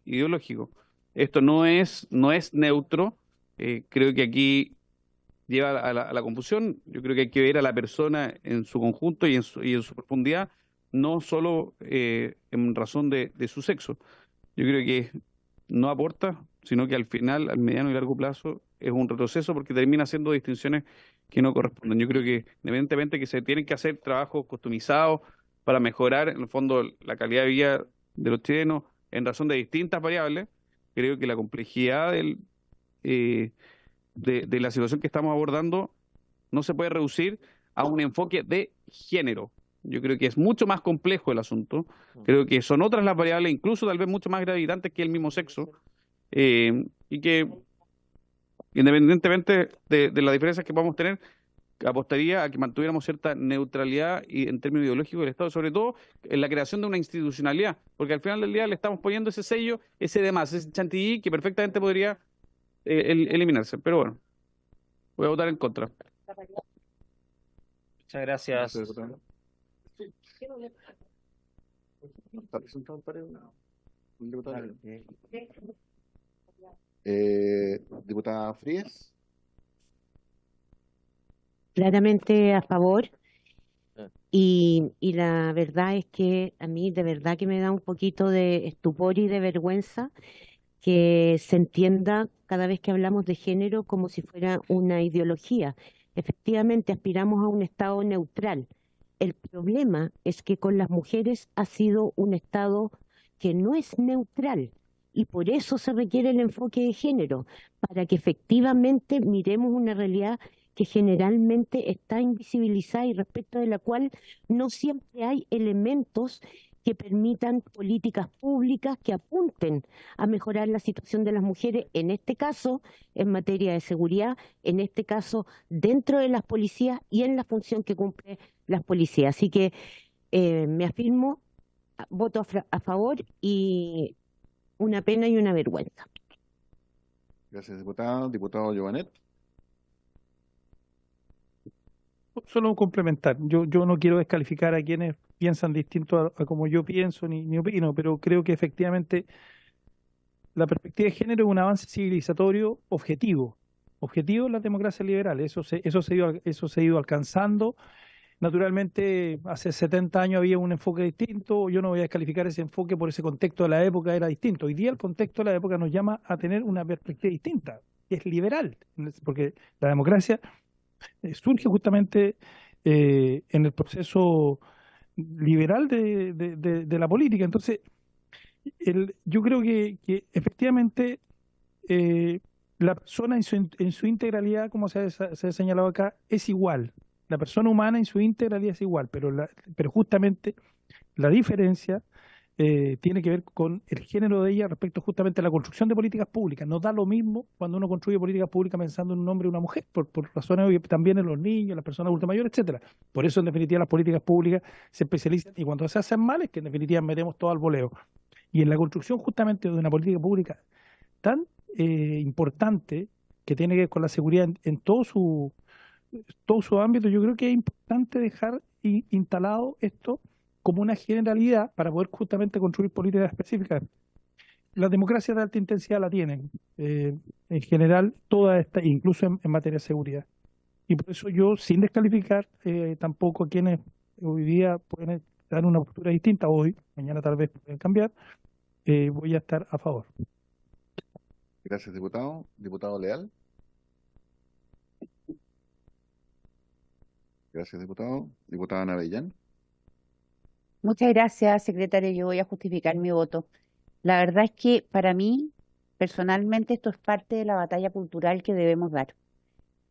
ideológico. Esto no es neutro, creo que aquí lleva a la confusión. Yo creo que hay que ver a la persona en su conjunto y en su profundidad, no solo en razón de su sexo. Yo creo que no aporta, sino que al final, al mediano y largo plazo, es un retroceso porque termina haciendo distinciones que no corresponden. Yo creo que, evidentemente, que se tienen que hacer trabajos customizados para mejorar, en el fondo, la calidad de vida de los chilenos en razón de distintas variables. Creo que la complejidad de la situación que estamos abordando no se puede reducir a un enfoque de género. Yo creo que es mucho más complejo el asunto. Creo que son otras las variables, incluso tal vez mucho más gravitantes que el mismo sexo, y que independientemente de las diferencias que podamos tener, apostaría a que mantuviéramos cierta neutralidad y en términos ideológicos del Estado, sobre todo en la creación de una institucionalidad, porque al final del día le estamos poniendo ese sello, ese demás, ese chantilly que perfectamente podría eliminarse. Pero bueno, voy a votar en contra. Muchas gracias. ¿Está presentado el pared? No. Un diputado. Diputada Frías. Claramente a favor. Y la verdad es que a mí de verdad que me da un poquito de estupor y de vergüenza que se entienda cada vez que hablamos de género como si fuera una ideología. Efectivamente, aspiramos a un estado neutral. El problema es que con las mujeres ha sido un estado que no es neutral y por eso se requiere el enfoque de género, para que efectivamente miremos una realidad que generalmente está invisibilizada y respecto de la cual no siempre hay elementos que permitan políticas públicas que apunten a mejorar la situación de las mujeres, en este caso en materia de seguridad, en este caso dentro de las policías y en la función que cumple las policías. Así que me afirmo, voto a favor y una pena y una vergüenza. Gracias, diputado. Diputado Giovanet. Solo complementar. Yo no quiero descalificar a quienes piensan distinto a como yo pienso ni opino, pero creo que efectivamente la perspectiva de género es un avance civilizatorio objetivo. Objetivo en la democracia liberal. Eso se ha ido alcanzando. Naturalmente, hace 70 años había un enfoque distinto. Yo no voy a descalificar ese enfoque por ese contexto de la época, era distinto. Hoy día el contexto de la época nos llama a tener una perspectiva distinta, que es liberal, porque la democracia surge justamente en el proceso liberal de la política. Entonces, yo creo que efectivamente la persona en su integralidad, como se ha señalado acá, es igual. La persona humana en su integralidad es igual, pero justamente la diferencia tiene que ver con el género de ella respecto justamente a la construcción de políticas públicas. No da lo mismo cuando uno construye políticas públicas pensando en un hombre y una mujer, por razones obvias, también en los niños, las personas adultas mayores, etcétera. Por eso, en definitiva, las políticas públicas se especializan, y cuando se hacen mal es que en definitiva metemos todo al voleo. Y en la construcción justamente de una política pública tan importante, que tiene que ver con la seguridad en todo su ámbito, yo creo que es importante dejar instalado esto como una generalidad para poder justamente construir políticas específicas. Las democracias de alta intensidad la tienen, en general, toda esta, incluso en materia de seguridad. Y por eso yo, sin descalificar tampoco a quienes hoy día pueden dar una postura distinta, hoy, mañana tal vez pueden cambiar, voy a estar a favor. Gracias, diputado. Diputado Leal. Gracias, diputado. Diputada Navellán. Muchas gracias, secretario. Yo voy a justificar mi voto. La verdad es que para mí, personalmente, esto es parte de la batalla cultural que debemos dar.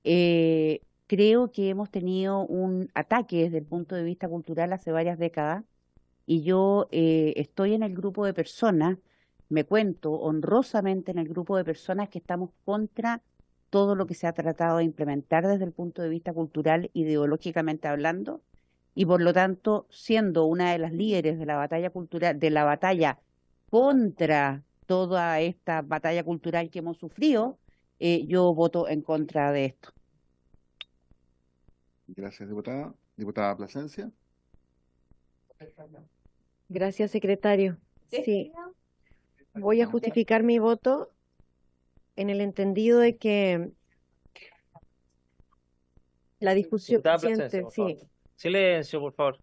Creo que hemos tenido un ataque desde el punto de vista cultural hace varias décadas y yo estoy en el grupo de personas, me cuento honrosamente en el grupo de personas que estamos contra todo lo que se ha tratado de implementar desde el punto de vista cultural, ideológicamente hablando, y por lo tanto, siendo una de las líderes de la batalla cultural, de la batalla contra toda esta batalla cultural que hemos sufrido, yo voto en contra de esto. Gracias, diputada. Diputada Plasencia. Gracias, secretario. Sí, voy a justificar mi voto en el entendido de que la discusión, Diputada Plasencia, por favor. Silencio, por favor.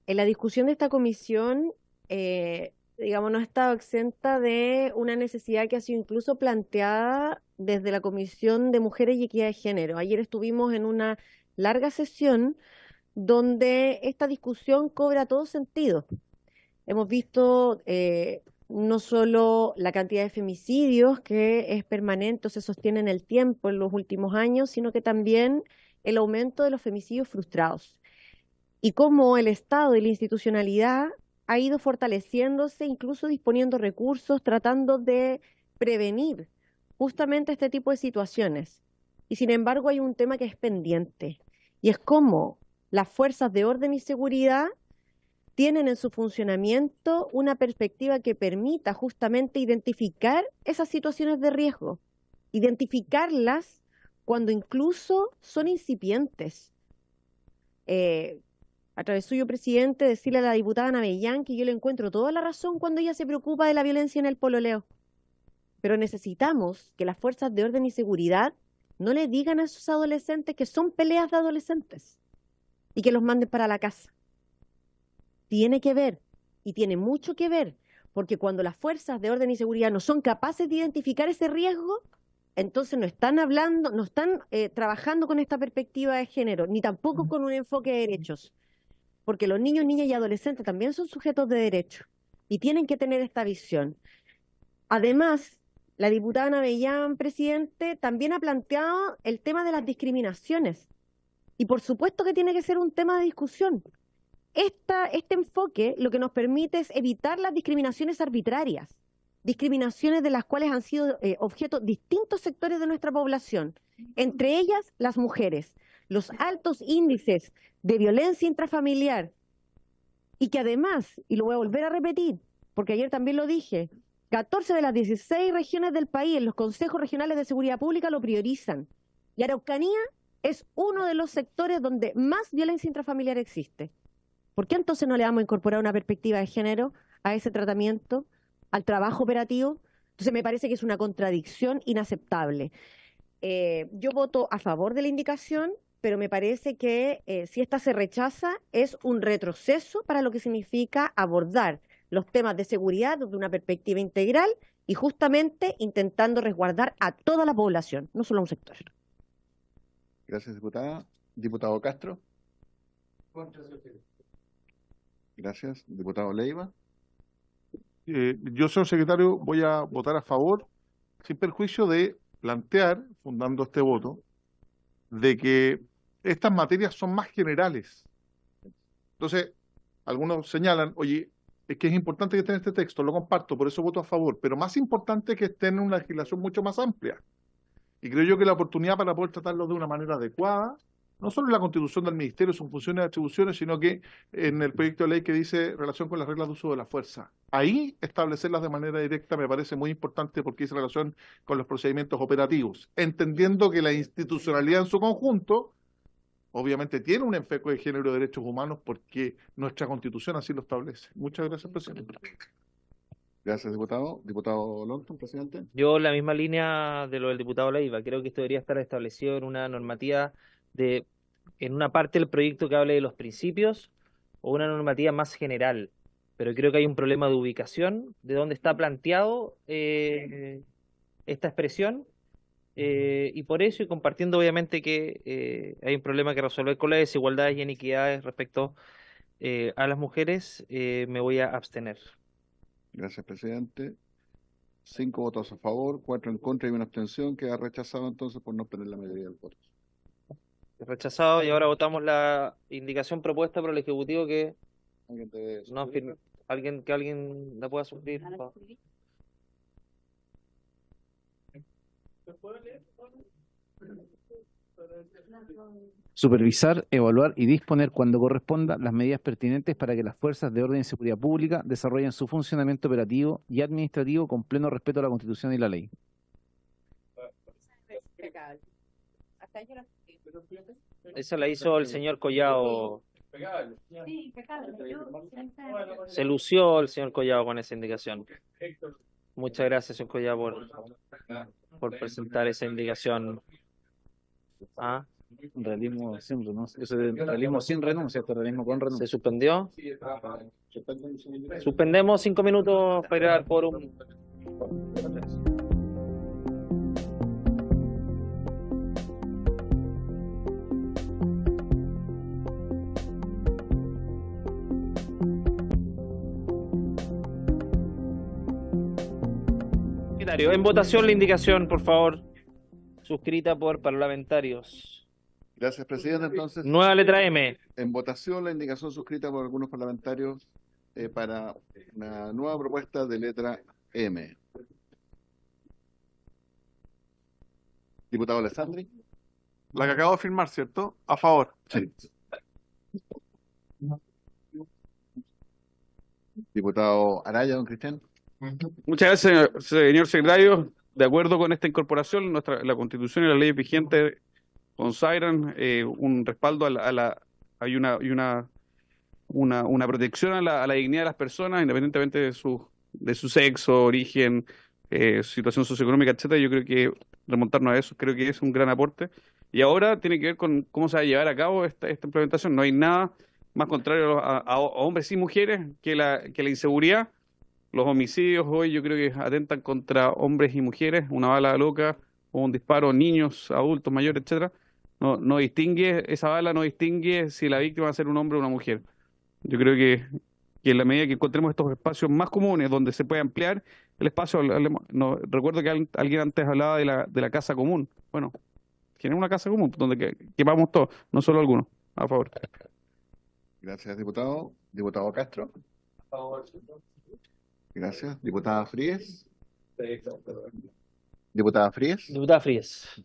En la discusión de esta comisión, digamos, no ha estado exenta de una necesidad que ha sido incluso planteada desde la Comisión de Mujeres y Equidad de Género. Ayer estuvimos en una larga sesión donde esta discusión cobra todo sentido. Hemos visto no solo la cantidad de femicidios que es permanente o se sostiene en el tiempo en los últimos años, sino que también el aumento de los femicidios frustrados. Y cómo el Estado y la institucionalidad ha ido fortaleciéndose, incluso disponiendo recursos, tratando de prevenir justamente este tipo de situaciones. Y sin embargo hay un tema que es pendiente, y es cómo las fuerzas de orden y seguridad tienen en su funcionamiento una perspectiva que permita justamente identificar esas situaciones de riesgo, identificarlas cuando incluso son incipientes. A través suyo, presidente, decirle a la diputada Navellán que yo le encuentro toda la razón cuando ella se preocupa de la violencia en el pololeo. pero necesitamos que las fuerzas de orden y seguridad no le digan a esos adolescentes que son peleas de adolescentes y que los manden para la casa. Tiene que ver, y tiene mucho que ver, porque cuando las fuerzas de orden y seguridad no son capaces de identificar ese riesgo, entonces no están hablando, no están trabajando con esta perspectiva de género, ni tampoco con un enfoque de derechos, porque los niños, niñas y adolescentes también son sujetos de derecho y tienen que tener esta visión. Además, la diputada Ana Bellán, presidente, también ha planteado el tema de las discriminaciones. Y por supuesto que tiene que ser un tema de discusión. Este enfoque lo que nos permite es evitar las discriminaciones arbitrarias, discriminaciones de las cuales han sido objeto distintos sectores de nuestra población, entre ellas las mujeres, los altos índices de violencia intrafamiliar, y que además, y lo voy a volver a repetir, porque ayer también lo dije, 14 de las 16 regiones del país en los consejos regionales de seguridad pública lo priorizan, y Araucanía es uno de los sectores donde más violencia intrafamiliar existe. ¿Por qué entonces no le vamos a incorporar una perspectiva de género a ese tratamiento, al trabajo operativo? Entonces me parece que es una contradicción inaceptable. Yo voto a favor de la indicación, pero me parece que si esta se rechaza es un retroceso para lo que significa abordar los temas de seguridad desde una perspectiva integral y justamente intentando resguardar a toda la población, no solo a un sector. Gracias, diputada. Diputado Castro. Gracias. Diputado Leiva. Yo, señor secretario, voy a votar a favor, sin perjuicio de plantear, fundando este voto, de que estas materias son más generales. Entonces, algunos señalan, oye, es que es importante que esté en este texto, lo comparto, por eso voto a favor, pero más importante es que esté en una legislación mucho más amplia. Y creo yo que la oportunidad para poder tratarlo de una manera adecuada, no solo en la constitución del ministerio, sus funciones y atribuciones, sino que en el proyecto de ley que dice relación con las reglas de uso de la fuerza. Ahí establecerlas de manera directa me parece muy importante porque dice relación con los procedimientos operativos, entendiendo que la institucionalidad en su conjunto obviamente tiene un enfoque de género y derechos humanos porque nuestra constitución así lo establece. Muchas gracias, presidente. Gracias, diputado. Diputado Longton, presidente. Yo la misma línea de lo del diputado Leiva, creo que esto debería estar establecido en una normativa en una parte del proyecto que hable de los principios o una normativa más general, pero creo que hay un problema de ubicación de dónde está planteado esta expresión y por eso, y compartiendo obviamente que hay un problema que resolver con las desigualdades y inequidades respecto a las mujeres, me voy a abstener. Gracias, presidente. 5 votos a favor, 4 en contra y una abstención. Queda rechazado entonces por no obtener la mayoría del voto. Rechazado, y ahora votamos la indicación propuesta por el Ejecutivo que no firme. ¿Alguien la pueda suscribir? Por favor. Supervisar, evaluar y disponer cuando corresponda las medidas pertinentes para que las fuerzas de orden y seguridad pública desarrollen su funcionamiento operativo y administrativo con pleno respeto a la Constitución y la ley. Esa la hizo el señor Collado. Se lució el señor Collado con esa indicación. Muchas gracias, señor Collado, por presentar esa indicación. ¿Ah? Realismo sin renuncia. Realismo sin renuncia, realismo con renuncia. ¿Se suspendió? Suspendemos 5 minutos para ir al quórum. En votación la indicación, por favor, suscrita por parlamentarios. Gracias, presidente. Entonces, nueva letra M. En votación la indicación suscrita por algunos parlamentarios para una nueva propuesta de letra M. Diputado Alessandri. La que acabo de firmar, ¿cierto? A favor. Sí. Diputado Araya, don Cristian. Muchas gracias, señor secretario. De acuerdo con esta incorporación, la Constitución y las leyes vigentes consagran un respaldo hay una protección a la dignidad de las personas, independientemente de su sexo, origen, situación socioeconómica, etcétera. Yo creo que remontarnos a eso, creo que es un gran aporte. Y ahora tiene que ver con cómo se va a llevar a cabo esta implementación. No hay nada más contrario a hombres y mujeres que la inseguridad. Los homicidios hoy yo creo que atentan contra hombres y mujeres, una bala loca o un disparo, niños, adultos, mayores, etcétera. No distingue, esa bala no distingue si la víctima va a ser un hombre o una mujer. Yo creo que en la medida que encontremos estos espacios más comunes donde se puede ampliar el espacio, recuerdo que alguien antes hablaba de la casa común. Bueno, tienen una casa común donde quepamos todos, no solo algunos. A favor. Gracias, diputado. Diputado Castro. Gracias. Diputada Fríes. Diputada Fríes. Diputada Fríes.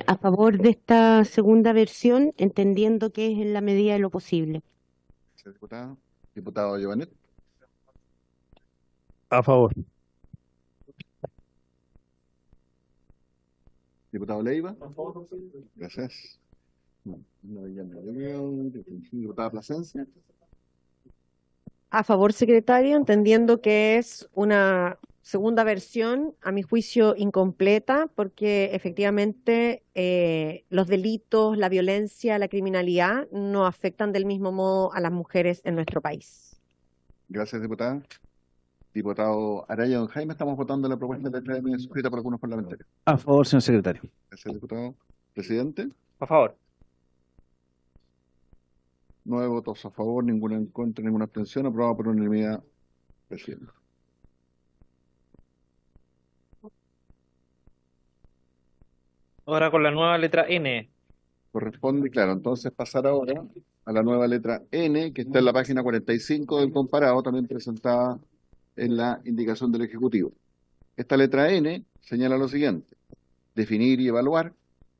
A favor de esta segunda versión, entendiendo que es en la medida de lo posible. Gracias, diputada. Diputado Giovanet. A favor. Diputado Leiva. Gracias. Diputada Plasencia. A favor, secretario, entendiendo que es una segunda versión, a mi juicio, incompleta, porque efectivamente los delitos, la violencia, la criminalidad no afectan del mismo modo a las mujeres en nuestro país. Gracias, diputada. Diputado Araya Don Jaime, estamos votando la propuesta de letra M suscrita por algunos parlamentarios. A favor, señor secretario. Gracias, diputado. Presidente. A favor. 9 votos a favor, ninguna en contra, ninguna abstención, aprobado por unanimidad. Presidente. Ahora con la nueva letra N. Corresponde, claro, entonces pasar ahora a la nueva letra N, que está en la página 45 del comparado, también presentada en la indicación del Ejecutivo. Esta letra N señala lo siguiente: definir y evaluar,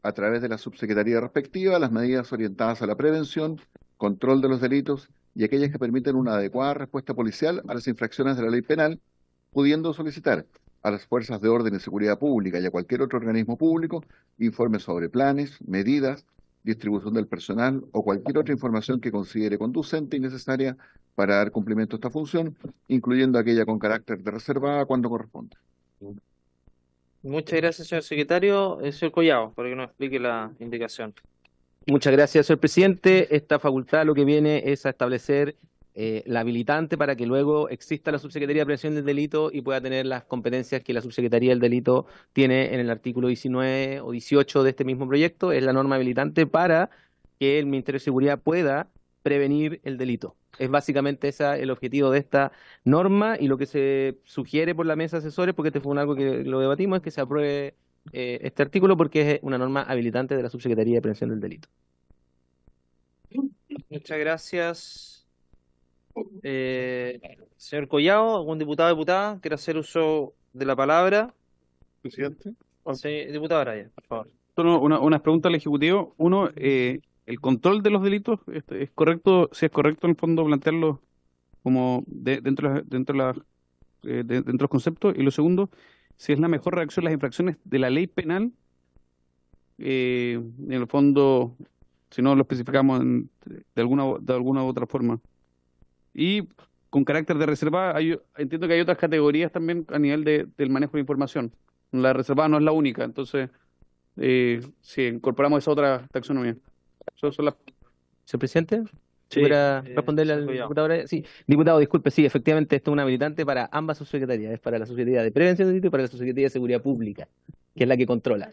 a través de la subsecretaría respectiva, las medidas orientadas a la prevención, control de los delitos y aquellas que permiten una adecuada respuesta policial a las infracciones de la ley penal, pudiendo solicitar a las fuerzas de orden y seguridad pública y a cualquier otro organismo público informes sobre planes, medidas, distribución del personal o cualquier otra información que considere conducente y necesaria para dar cumplimiento a esta función, incluyendo aquella con carácter de reservada cuando corresponda. Muchas gracias, señor secretario. Señor Collado, para que nos explique la indicación. Muchas gracias, señor presidente. Esta facultad lo que viene es a establecer la habilitante para que luego exista la Subsecretaría de Prevención del Delito y pueda tener las competencias que la Subsecretaría del Delito tiene en el artículo 19 o 18 de este mismo proyecto. Es la norma habilitante para que el Ministerio de Seguridad pueda prevenir el delito. Es básicamente ese el objetivo de esta norma, y lo que se sugiere por la mesa de asesores, porque este fue algo que lo debatimos, es que se apruebe este artículo porque es una norma habilitante de la Subsecretaría de Prevención del Delito. Muchas gracias. Señor Collado, ¿algún diputado o diputada quiere hacer uso de la palabra? Presidente. Sí, diputado Araya, por favor. Unas preguntas al Ejecutivo. Uno, ¿el control de los delitos es correcto? Si es correcto en el fondo plantearlo como dentro de los conceptos. Y lo segundo, si es la mejor reacción a las infracciones de la ley penal, en el fondo, si no lo especificamos de alguna u otra forma. Y con carácter de reserva, entiendo que hay otras categorías también a nivel del manejo de información. La reservada no es la única, entonces si incorporamos esa otra taxonomía. Son las... Señor presidente, Sí, ¿pudiera responderle al señor Collado. diputado Araya? Sí, diputado, disculpe, sí, efectivamente esto es un habilitante para ambas subsecretarías, es para la Subsecretaría de Prevención del Delito y para la Subsecretaría de Seguridad Pública, que es la que controla.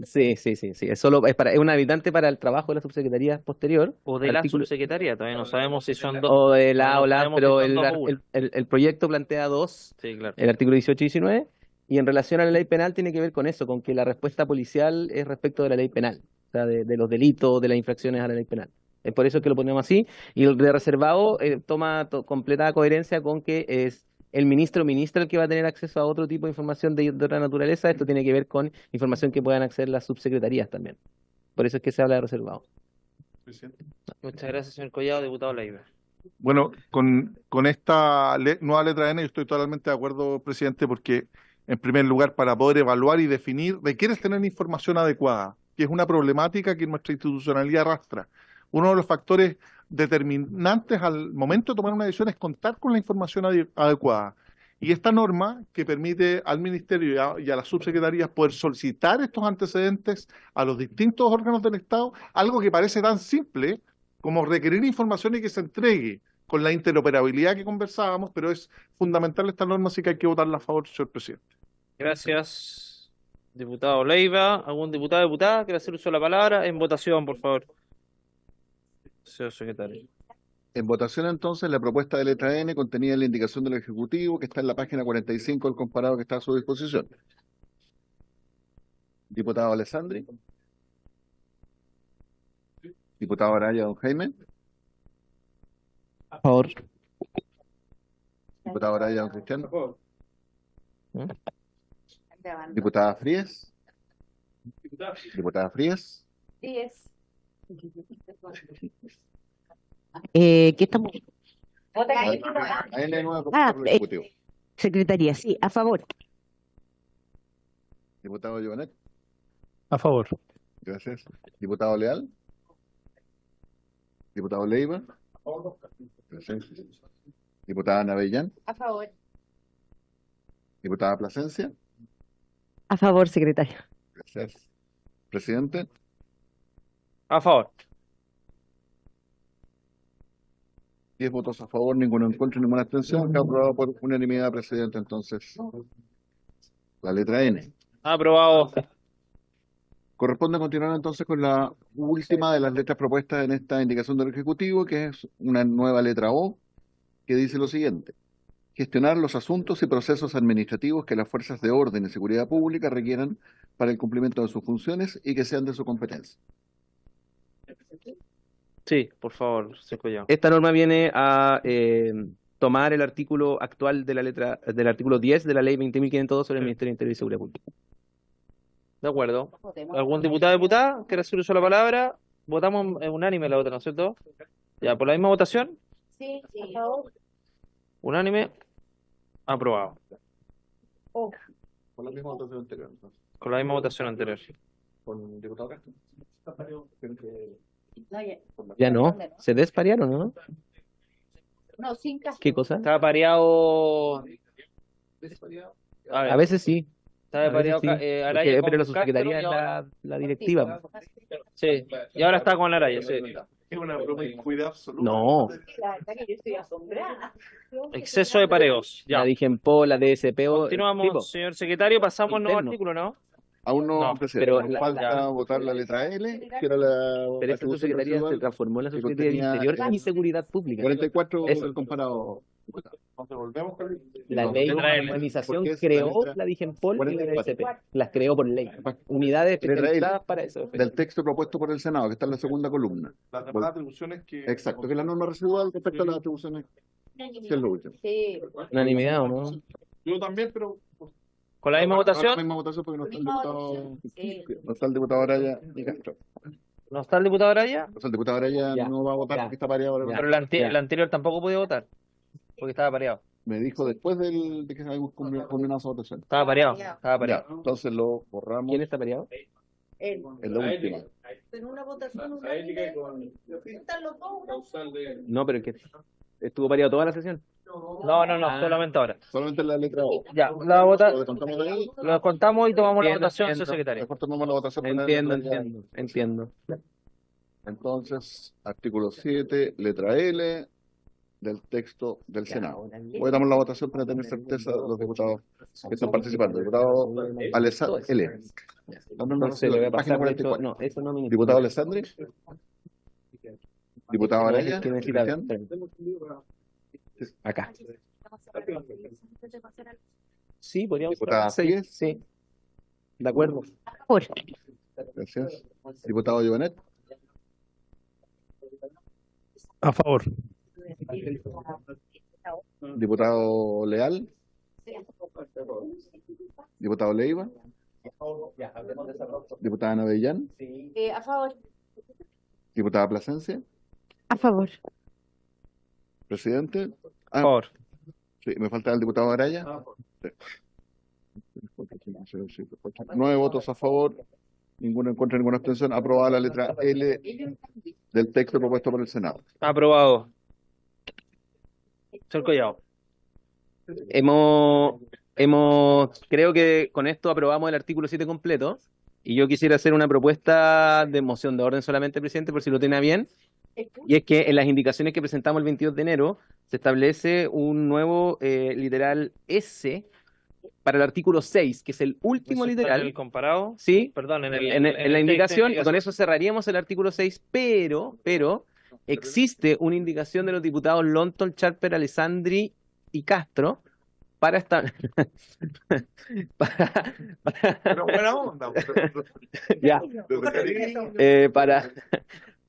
Sí, es un habilitante para el trabajo de la subsecretaría posterior. O de la Artículo- subsecretaría, todavía no sabemos si son dos. o de la, no o la, sabemos si pero son dos o una. el proyecto plantea dos, Sí, claro. el artículo 18 y 19, y en relación a la ley penal tiene que ver con eso, con que la respuesta policial es respecto de la ley penal, o sea, de los delitos, de las infracciones a la ley penal. Es por eso que lo ponemos así, y el de reservado toma completa coherencia con que es el ministro o ministra el que va a tener acceso a otro tipo de información de otra naturaleza. Esto tiene que ver con información que puedan acceder las subsecretarías también. Por eso es que se habla de reservado. Presidente. Muchas gracias, señor Collado, diputado Leiva. Bueno, con esta nueva letra N yo estoy totalmente de acuerdo, presidente, porque en primer lugar, para poder evaluar y definir, requieres tener información adecuada, que es una problemática que nuestra institucionalidad arrastra. Uno de los factores determinantes al momento de tomar una decisión es contar con la información adecuada. Y esta norma que permite al Ministerio y a las subsecretarías poder solicitar estos antecedentes a los distintos órganos del Estado, algo que parece tan simple como requerir información y que se entregue con la interoperabilidad que conversábamos, pero es fundamental esta norma, así que hay que votarla a favor, señor presidente. Gracias, diputado Leiva. ¿Algún diputado o diputada quiere hacer uso de la palabra? En votación, por favor. Señor secretario. En votación entonces la propuesta de letra N contenida en la indicación del Ejecutivo que está en la página 45 del comparado que está a su disposición. Diputado Alessandri. Diputado Araya, don Jaime. A favor. Diputado Araya, don Cristiano. Diputada Frías. Diputada Frías. ¿Qué estamos? N nueva propuesta por el Ejecutivo. Secretaría, sí, a favor. Diputado Giovanet. A favor. Gracias. Diputado Leal. Diputado Leiva. Gracias. Diputada Navellán. A favor. Diputada Plasencia. A favor, secretario. Gracias. Presidente. A favor. 10 votos a favor, ninguno en contra, ninguna abstención. Queda aprobado por unanimidad, presidente. Entonces, la letra N. Aprobado. Corresponde continuar entonces con la última de las letras propuestas en esta indicación del Ejecutivo, que es una nueva letra O, que dice lo siguiente: gestionar los asuntos y procesos administrativos que las fuerzas de orden y seguridad pública requieran para el cumplimiento de sus funciones y que sean de su competencia. Sí, por favor, señor Collado. Esta norma viene a tomar el artículo actual de la letra del artículo 10 de la ley 20.502 sobre el Ministerio de Interior y Seguridad Pública. De acuerdo. ¿Algún diputado o diputada quiere hacer uso de la palabra? Votamos en unánime la otra, ¿no es cierto? Ya, por la misma votación, Sí, a favor. unánime, aprobado. Con la misma votación anterior, entonces. Con la misma votación anterior. Con el diputado Castro. Ya no, se desparearon, ¿no? No, sin caso. ¿Qué cosa? Estaba pareado. A veces sí. Estaba A veces pareado sí, Araya porque- con pero la Castro subsecretaría y es ahora- la directiva. Sí, y ahora está con Araya, sí. Es una promiscuidad absoluta. No, La verdad que yo estoy asombrada. Exceso de pareos. Ya. la DIGEMPO, la DSPO. Continuamos, tipo, señor secretario. Pasamos al nuevo Interno. artículo, ¿no? Aún no, No, presidente. pero Nos la- falta votar la letra L, que era la pero esta atribución subsecretaría se residual. transformó en la que Subsecretaría de contenía Interior y Seguridad Pública. 44 Eso. del comparado. Nos devolvemos, Carlos. La No, ley de letra L. normalización Porque es la creó letra la DIGEMPOL y la 44. DSP. Las creó por ley. Unidades Letra L. especializadas para eso. Del texto propuesto por el Senado, que está en la segunda columna. Las demás atribuciones que... Exacto, que es la norma residual respecto a las atribuciones que es lo último. Sí. Unanimidad, ¿o no? Yo también, pero... Con la misma Ahora, votación. la misma votación porque no está el Misma diputado, votación, sí. no está el diputado Araya ni Castro. ¿No está el diputado Araya? O sea, el diputado Araya Ya, no va a votar ya. porque está pareado. ahora. Ya. Pero Ya. el anterior tampoco podía votar. Porque estaba pareado. Me dijo después de que habíamos culminado esa votación. Estaba pareado. Estaba Ya, pareado. entonces lo borramos ¿Quién está pareado? Él. en la última. En una votación unánime. Están los dos unánime. No, pero que estuvo pareado toda la sesión. No, solamente ahora. Solamente la letra O. Ya, la vota, Lo descontamos de ahí. lo contamos y tomamos la Entiendo, votación, señor entiendo. secretario. Mejor tomamos la votación. por la Entiendo, letra ya. entiendo. Entonces, artículo 7, letra L del texto del Senado. Hoy damos la votación para tener certeza de los diputados que están participando. Diputado Alessandri L. No se le voy a Página pasar, de hecho, 44. no, eso no me Diputado Alessandri. Diputado Araya. ¿Quién necesita? Cristian. Acá. Sí, podríamos. Diputada Frías. Sí. De acuerdo. A favor. Gracias. Diputado Giovanet. A favor. Diputado Leal. Diputado Leiva. Diputada Navellán. A favor. Diputada Plasencia. A favor. Presidente. Por favor. Sí, me falta el diputado Araya. Sí. 9 votos a favor, ninguno en contra, ninguna abstención. Aprobada la letra L del texto propuesto por el Senado. Aprobado. Señor Collado. Creo que con esto aprobamos el artículo 7 completo. Y yo quisiera hacer una propuesta de moción de orden solamente, presidente, por si lo tiene a bien. Y es que en las indicaciones que presentamos el 22 de enero se establece un nuevo literal S para el artículo 6, que es el último Eso está en literal. el comparado. Sí, Perdón, en en la texto de indicación, y con indicación. eso cerraríamos el artículo 6, pero existe una indicación de los diputados Lonton, Charper, Alessandri y Castro para estar Pero buena onda. ya, Desde cariño.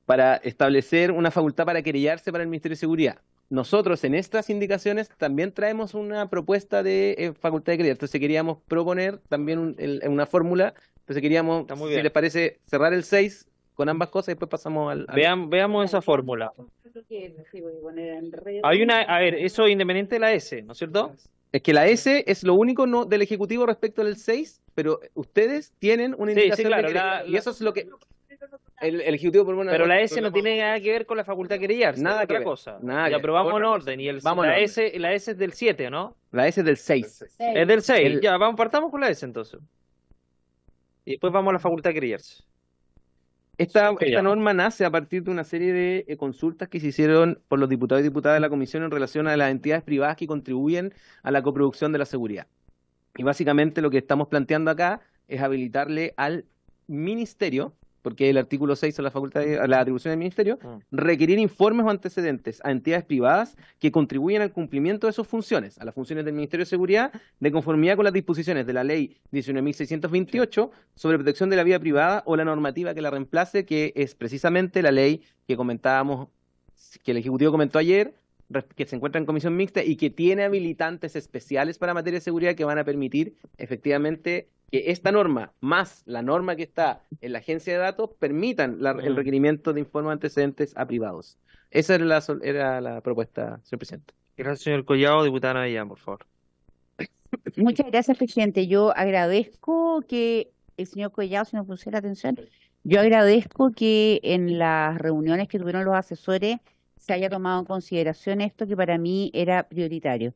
para establecer una facultad para querellarse para el Ministerio de Seguridad. Nosotros en estas indicaciones también traemos una propuesta de facultad de querella. Entonces queríamos proponer también una fórmula. Entonces queríamos, Está muy si bien. les parece, cerrar el 6 con ambas cosas y después pasamos al... Veamos esa fórmula. Hay una, a ver, eso independiente de la S, ¿no es cierto? Es que la S es lo único no del Ejecutivo respecto al 6, pero ustedes tienen una Sí, indicación claro, de querella, y eso es lo que... El Ejecutivo propone... Pero la S no tiene nada que ver con la facultad de querellarse, Nada es que otra ver, cosa. nada que Ya ver, aprobamos otra en cosa. orden y Vamos en la orden. S es del 7, ¿no? La S es del 6. Es del 6. El- Ya, partamos con la S entonces. Y después vamos a la facultad de querellarse. Esta ya. norma nace a partir de una serie de consultas que se hicieron por los diputados y diputadas de la Comisión en relación a las entidades privadas que contribuyen a la coproducción de la seguridad. Y básicamente lo que estamos planteando acá es habilitarle al Ministerio, porque el artículo 6 es la atribución del Ministerio, requerir informes o antecedentes a entidades privadas que contribuyen al cumplimiento de sus funciones, a las funciones del Ministerio de Seguridad, de conformidad con las disposiciones de la Ley 19.628 sobre protección de la vida privada o la normativa que la reemplace, que es precisamente la ley que comentábamos, que el Ejecutivo comentó ayer, que se encuentra en comisión mixta y que tiene habilitantes especiales para materia de seguridad que van a permitir efectivamente que esta norma, más la norma que está en la agencia de datos, permitan el requerimiento de informes antecedentes a privados. Esa era la propuesta, señor presidente. Gracias, señor Collado. Diputada Navellán, por favor. Muchas gracias, presidente. Yo agradezco que el señor Collado, si nos pusiera atención, yo agradezco que en las reuniones que tuvieron los asesores se haya tomado en consideración esto que para mí era prioritario.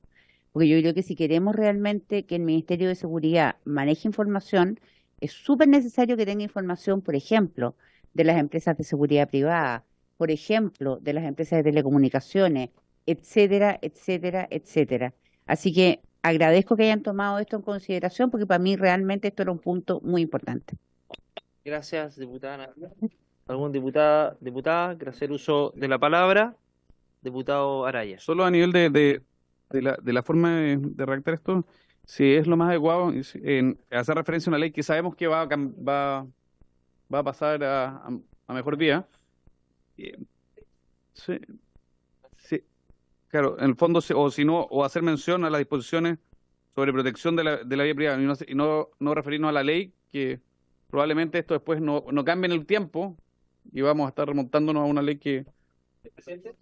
Porque yo creo que si queremos realmente que el Ministerio de Seguridad maneje información, es súper necesario que tenga información, por ejemplo, de las empresas de seguridad privada, por ejemplo, de las empresas de telecomunicaciones, etcétera, etcétera, etcétera. Así que agradezco que hayan tomado esto en consideración porque para mí realmente esto era un punto muy importante. Gracias, diputada Navellán. ¿Algún diputada quiere hacer uso de la palabra? Diputado Araya. Solo a nivel de la forma de redactar esto, si es lo más adecuado en hacer referencia a una ley que sabemos que va a pasar a mejor vía. Sí, sí, claro, en el fondo, o si no, o hacer mención a las disposiciones sobre protección de la vida privada y no referirnos a la ley, que probablemente esto después no cambie en el tiempo y vamos a estar remontándonos a una ley que... ¿Presidente?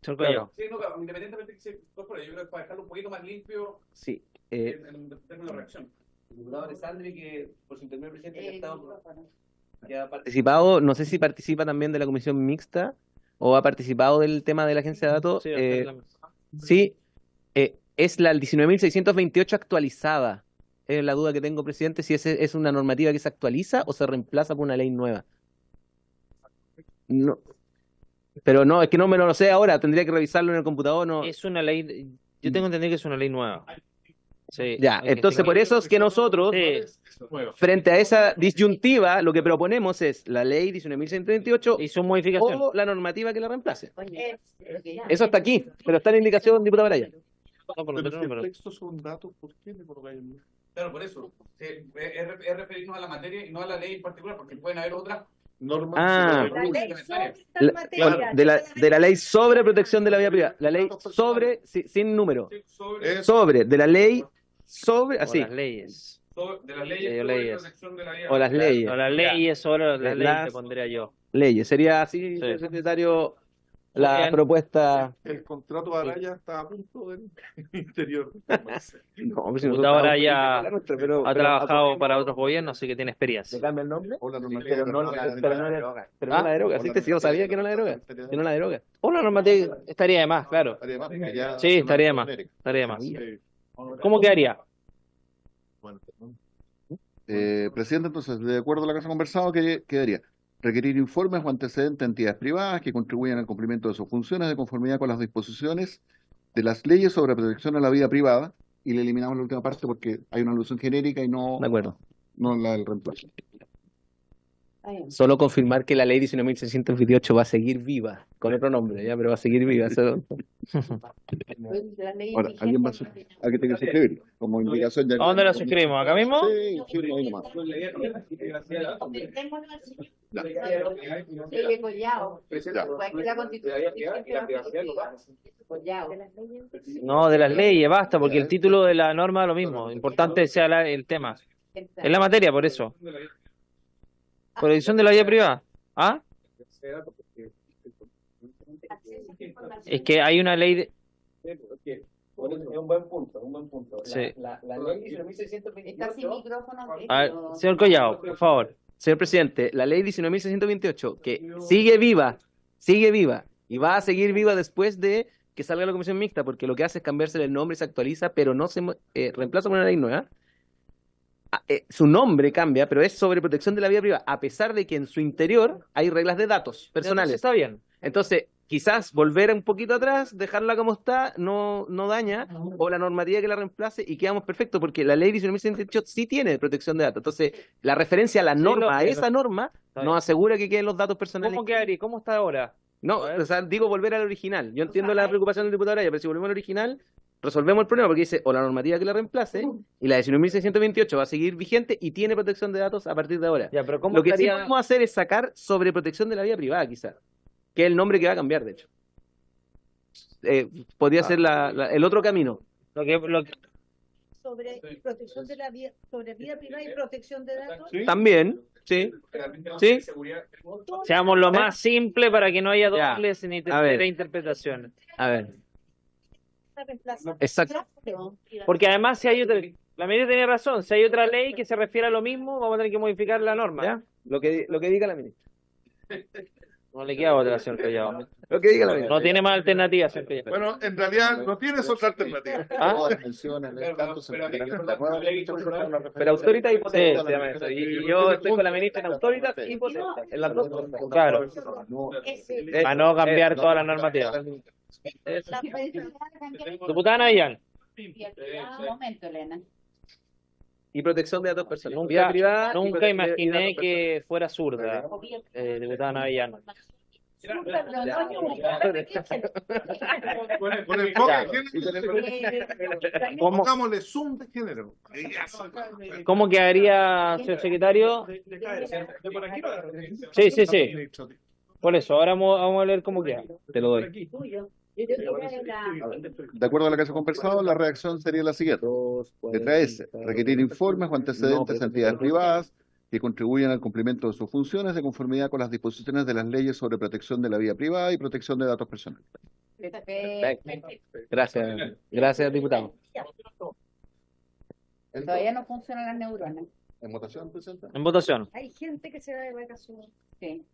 Señor Collado. Sí, no, claro, independientemente de que se incorpore, yo creo que para dejarlo un poquito más limpio Sí. en términos de reacción. Diputado Alessandri, que por su intermedio, presidente, que ha participado, no sé si participa también de la comisión mixta o ha participado del tema de la agencia de datos. Sí, es la 19.628 actualizada. Es la duda que tengo, presidente, si es una normativa que se actualiza o se reemplaza por una ley nueva. No. Pero no, es que no me lo sé ahora, tendría que revisarlo en el computador. No. Es una ley, yo tengo entendido que es una ley nueva. Sí, Ya, hay que entonces por eso es que nosotros, frente a esa disyuntiva, lo que proponemos es la ley 19.628 y su modificación o la normativa que la reemplace. Eso está aquí, pero está en la indicación, diputado Araya. Pero si el texto son datos, ¿por qué le colocáis? Claro, por eso. Es referirnos a la materia y no a la ley en particular, porque pueden haber otras normas. Ah, La ley sobre esta materia. de la ley sobre protección de la vida privada, la ley sobre, sin número, sobre, de la ley sobre, así, las leyes. de las leyes leyes. sobre protección de la vida o las leyes, O las leyes sobre las leyes, Las te pondría yo. leyes, sería así, señor secretario, la Bien. propuesta. El contrato de Araya está a punto del interior. No, pues si Diputado nosotros Araya la nuestra, pero ha trabajado para otros gobiernos, así que tiene experiencia. ¿le cambia el nombre? O la normativa, Pero no, pero no la deroga, sí, yo sabía que no la deroga, que no la deroga. Una normativa estaría de más, claro. Estaría más, porque ya Sí, se estaría de llama más. genérica. Estaría de más. Sí. ¿Cómo quedaría? Presidente, entonces, de acuerdo a lo que se ha conversado, quedaría requerir informes o antecedentes de entidades privadas que contribuyan al cumplimiento de sus funciones de conformidad con las disposiciones de las leyes sobre protección a la vida privada, y le eliminamos la última parte porque hay una alusión genérica y no, De acuerdo. no la del reemplazo. Solo confirmar que la ley 19.628 va a seguir viva, con otro nombre, ya, pero va a seguir viva. Eso... Ahora, ¿alguien más? ¿Alguien tiene que suscribir? Como indicación ya. ¿A dónde la suscribimos? ¿Acá mismo? Sí, firma ahí nomás. Sigue Collao. Ya. Aquí la Constitución Collao. No, de las leyes, basta, porque el título de la norma es lo mismo. Importante sea el tema. Es la materia, por eso. Protección de la vida privada. ¿Ah? Es que hay una ley de... Es un buen punto, un buen punto. Sí. La ley 19.628... Está sin micrófono. A ver, señor Collao, por favor. Señor presidente, la ley 19.628, que sigue viva, y va a seguir viva después de que salga la comisión mixta, porque lo que hace es cambiarse el nombre y se actualiza, pero no se reemplaza por una ley nueva. Su nombre cambia, pero es sobre protección de la vida privada, a pesar de que en su interior hay reglas de datos personales. Está bien. Entonces, quizás volver un poquito atrás, dejarla como está, no daña, o la normativa que la reemplace y quedamos perfectos, porque la ley 19.628 sí tiene protección de datos. Entonces, la referencia a la norma, a esa norma, nos asegura que queden los datos personales. ¿Cómo quedaría? ¿Cómo está ahora? No, o sea, digo volver al original. Yo entiendo la preocupación del diputado Araya, pero si volvemos al original, resolvemos el problema, porque dice, o la normativa que la reemplace, y la 19.628 va a seguir vigente y tiene protección de datos a partir de ahora. Ya, pero ¿cómo Lo que sí estaría- podemos hacer es sacar sobre protección de la vida privada, quizás, que es el nombre que va a cambiar, de hecho. Podría ser el otro camino. Lo que- Sobre protección de la vida, sobre vida privada y protección de datos. También, sí. Sí. Seamos lo más simple para que no haya Ya. dobles ni A ver. interpretaciones. A ver. Exacto. Porque además, si hay otra, la ministra tenía razón, si hay otra ley que se refiere a lo mismo, vamos a tener que modificar la norma. ¿Ya? Lo que diga la ministra. No le queda otra, señor Collao. Lo que diga la ministra. No tiene más alternativa, señor Collao. Bueno, en realidad no tienes otra alternativa. ¿Ah? Todas las menciones, tanto se entenderán. La nueva ley Pero autorita y potestad. Sí, se llama eso. Y yo estoy con la ministra en autorita y potestad. En las dos cosas. Claro, no, para no cambiar toda la normativa. Diputada Navillán, Un momento, Elena. Y protección de datos personales. nunca, Vida privada y nunca protección de imaginé datos que fuera zurda, diputada Navillán. Con el enfoque Ya. de género, ¿Cómo, pongámosle zoom de género. cómo quedaría, señor secretario? Sí, sí, sí. Por eso, ahora vamos a leer cómo queda. Te lo doy. De acuerdo a lo que se ha conversado, la reacción sería la siguiente. Letra S. Requerir informes o antecedentes a entidades privadas que contribuyan al cumplimiento de sus funciones de conformidad con las disposiciones de las leyes sobre protección de la vida privada y protección de datos personales. Gracias. Gracias, diputado. Todavía no funcionan las neuronas. ¿En votación, presidente? En votación. Hay gente que se va de vacaciones. Sí.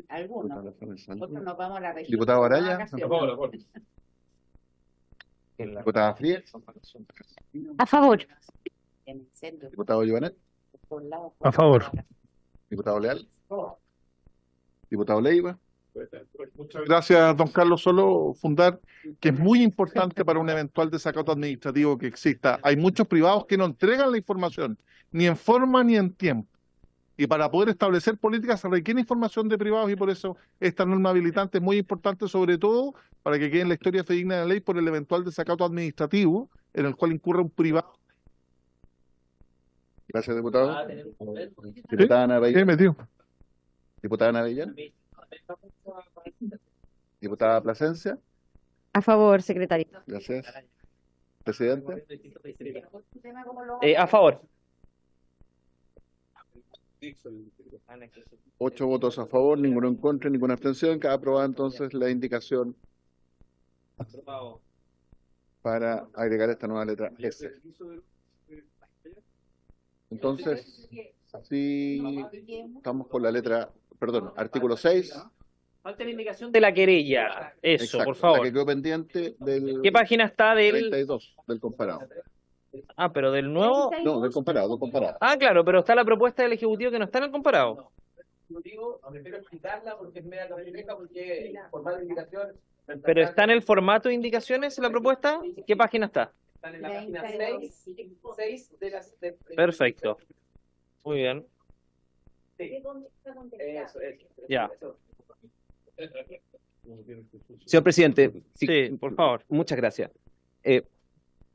Algunos. Nosotros nos vamos a la región. Diputado de Araya. vacaciones. Diputada Frías. A favor. En el centro, Diputado Giovanet. por lado. A favor. Diputado Leal. Diputado Leiva. Muchas gracias, don Carlos. Solo fundar que es muy importante para un eventual desacato administrativo que exista. Hay muchos privados que no entregan la información, ni en forma ni en tiempo. Y para poder establecer políticas se requiere información de privados y por eso esta norma habilitante es muy importante, sobre todo para que quede en la historia fidedigna de la ley por el eventual desacato administrativo en el cual incurra un privado. Gracias, diputado. Diputada ¿Qué Navellán. metió? Diputada Navellán. Diputada Plasencia. A favor, secretario. Gracias. Presidente. A favor. 8 votos a favor, ninguno en contra, ninguna abstención. Queda aprobada entonces la indicación para agregar esta nueva letra S. Entonces, así estamos con la letra, perdón, artículo 6. Falta la indicación de la querella. Eso, Exacto, por la favor. que quedó pendiente del ¿Qué página está del...? 32, del comparado. Ah, pero del nuevo... No, del comparado, del comparado. Ah, claro, pero está la propuesta del Ejecutivo que no está en el comparado. Pero está en el formato de indicaciones la propuesta. ¿Qué página está? Está en la página 6 de las... Perfecto. Muy bien. Ya. Señor presidente, Sí, por favor. muchas gracias.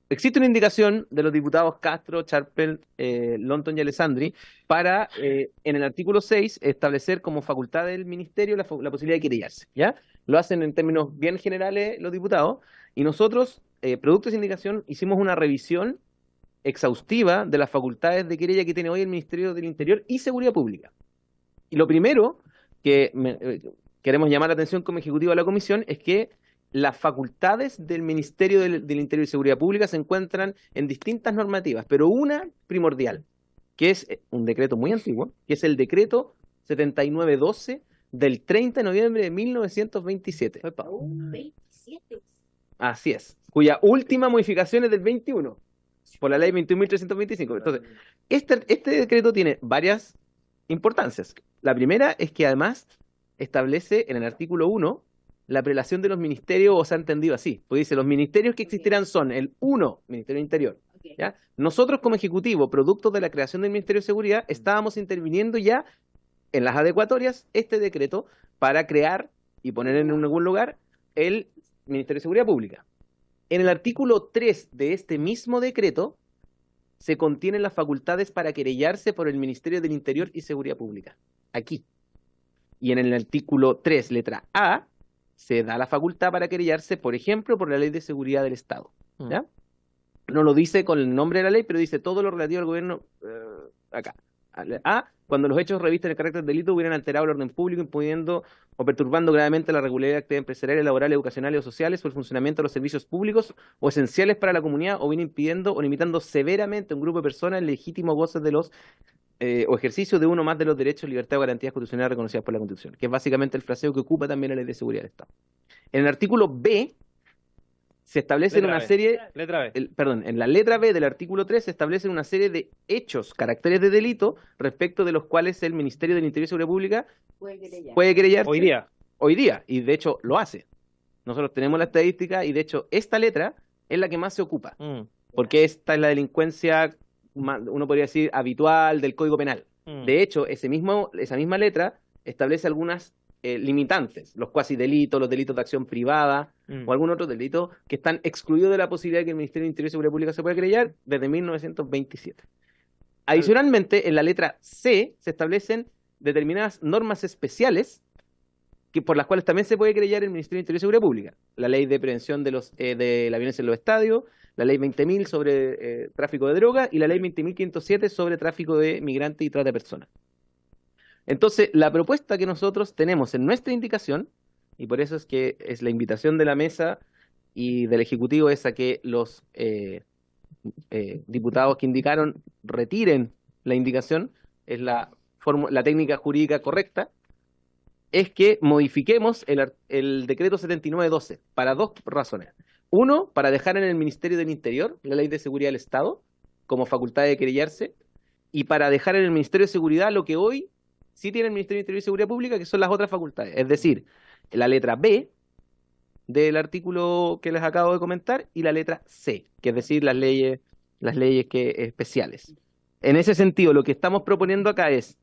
Existe una indicación de los diputados Castro, Charpel, Lonton y Alessandri para, en el artículo 6, establecer como facultad del ministerio la posibilidad de querellarse, ¿ya? Lo hacen en términos bien generales los diputados, y nosotros, producto de esa indicación, hicimos una revisión exhaustiva de las facultades de querella que tiene hoy el Ministerio del Interior y Seguridad Pública. Y lo primero que queremos llamar la atención como ejecutivo de la comisión es que las facultades del Ministerio del Interior y Seguridad Pública se encuentran en distintas normativas, pero una primordial, que es un decreto muy antiguo, que es el decreto 7912 del 30 de noviembre de 1927. Así es, cuya última modificación es del 21, por la ley 21.325. Entonces, este decreto tiene varias importancias. La primera es que además establece en el artículo 1 la prelación de los ministerios, o se ha entendido así, pues dice, los ministerios que existirán son el 1, Ministerio del Interior, ¿ya? Nosotros como Ejecutivo, producto de la creación del Ministerio de Seguridad, estábamos interviniendo ya en las adecuatorias este decreto para crear y poner en algún lugar el Ministerio de Seguridad Pública. En el artículo 3 de este mismo decreto se contienen las facultades para querellarse por el Ministerio del Interior y Seguridad Pública. Aquí. Y en el artículo 3, letra A, se da la facultad para querellarse, por ejemplo, por la Ley de Seguridad del Estado, ¿ya? No lo dice con el nombre de la ley, pero dice todo lo relativo al gobierno acá. A, cuando los hechos revisten el carácter de delito hubieran alterado el orden público, impidiendo o perturbando gravemente la regularidad de actividades empresariales, laborales, educacionales o sociales o el funcionamiento de los servicios públicos o esenciales para la comunidad, o bien impidiendo o limitando severamente a un grupo de personas el legítimo goce de los o ejercicio de uno más de los derechos, libertades o garantías constitucionales reconocidas por la Constitución, que es básicamente el fraseo que ocupa también la Ley de Seguridad del Estado. En el artículo B se establecen una serie, en la letra B del artículo 3 se establecen una serie de hechos, caracteres de delito, respecto de los cuales el Ministerio del Interior y Seguridad Pública puede querellarse hoy día, y de hecho lo hace. Nosotros tenemos la estadística y de hecho esta letra es la que más se ocupa, porque esta es la delincuencia, uno podría decir, habitual del Código Penal. De hecho, esa misma letra establece algunas limitantes, los cuasi delitos, los delitos de acción privada o algún otro delito que están excluidos de la posibilidad de que el Ministerio del Interior y Seguridad Pública se pueda querellar desde 1927. Adicionalmente, en la letra C se establecen determinadas normas especiales por las cuales también se puede querellar el Ministerio del Interior y Seguridad Pública. La ley de prevención de la violencia en los estadios, la ley 20.000 sobre tráfico de drogas y la ley 20.507 sobre tráfico de migrantes y trata de personas. Entonces, la propuesta que nosotros tenemos en nuestra indicación, y por eso es que es la invitación de la mesa y del Ejecutivo, es a que los diputados que indicaron retiren la indicación, es la técnica jurídica correcta, es que modifiquemos el decreto 7912 para dos razones. Uno, para dejar en el Ministerio del Interior la Ley de Seguridad del Estado como facultad de querellarse, y para dejar en el Ministerio de Seguridad lo que hoy sí tiene el Ministerio de Interior y Seguridad Pública, que son las otras facultades. Es decir, la letra B del artículo que les acabo de comentar y la letra C, que es decir, las leyes especiales. En ese sentido, lo que estamos proponiendo acá es...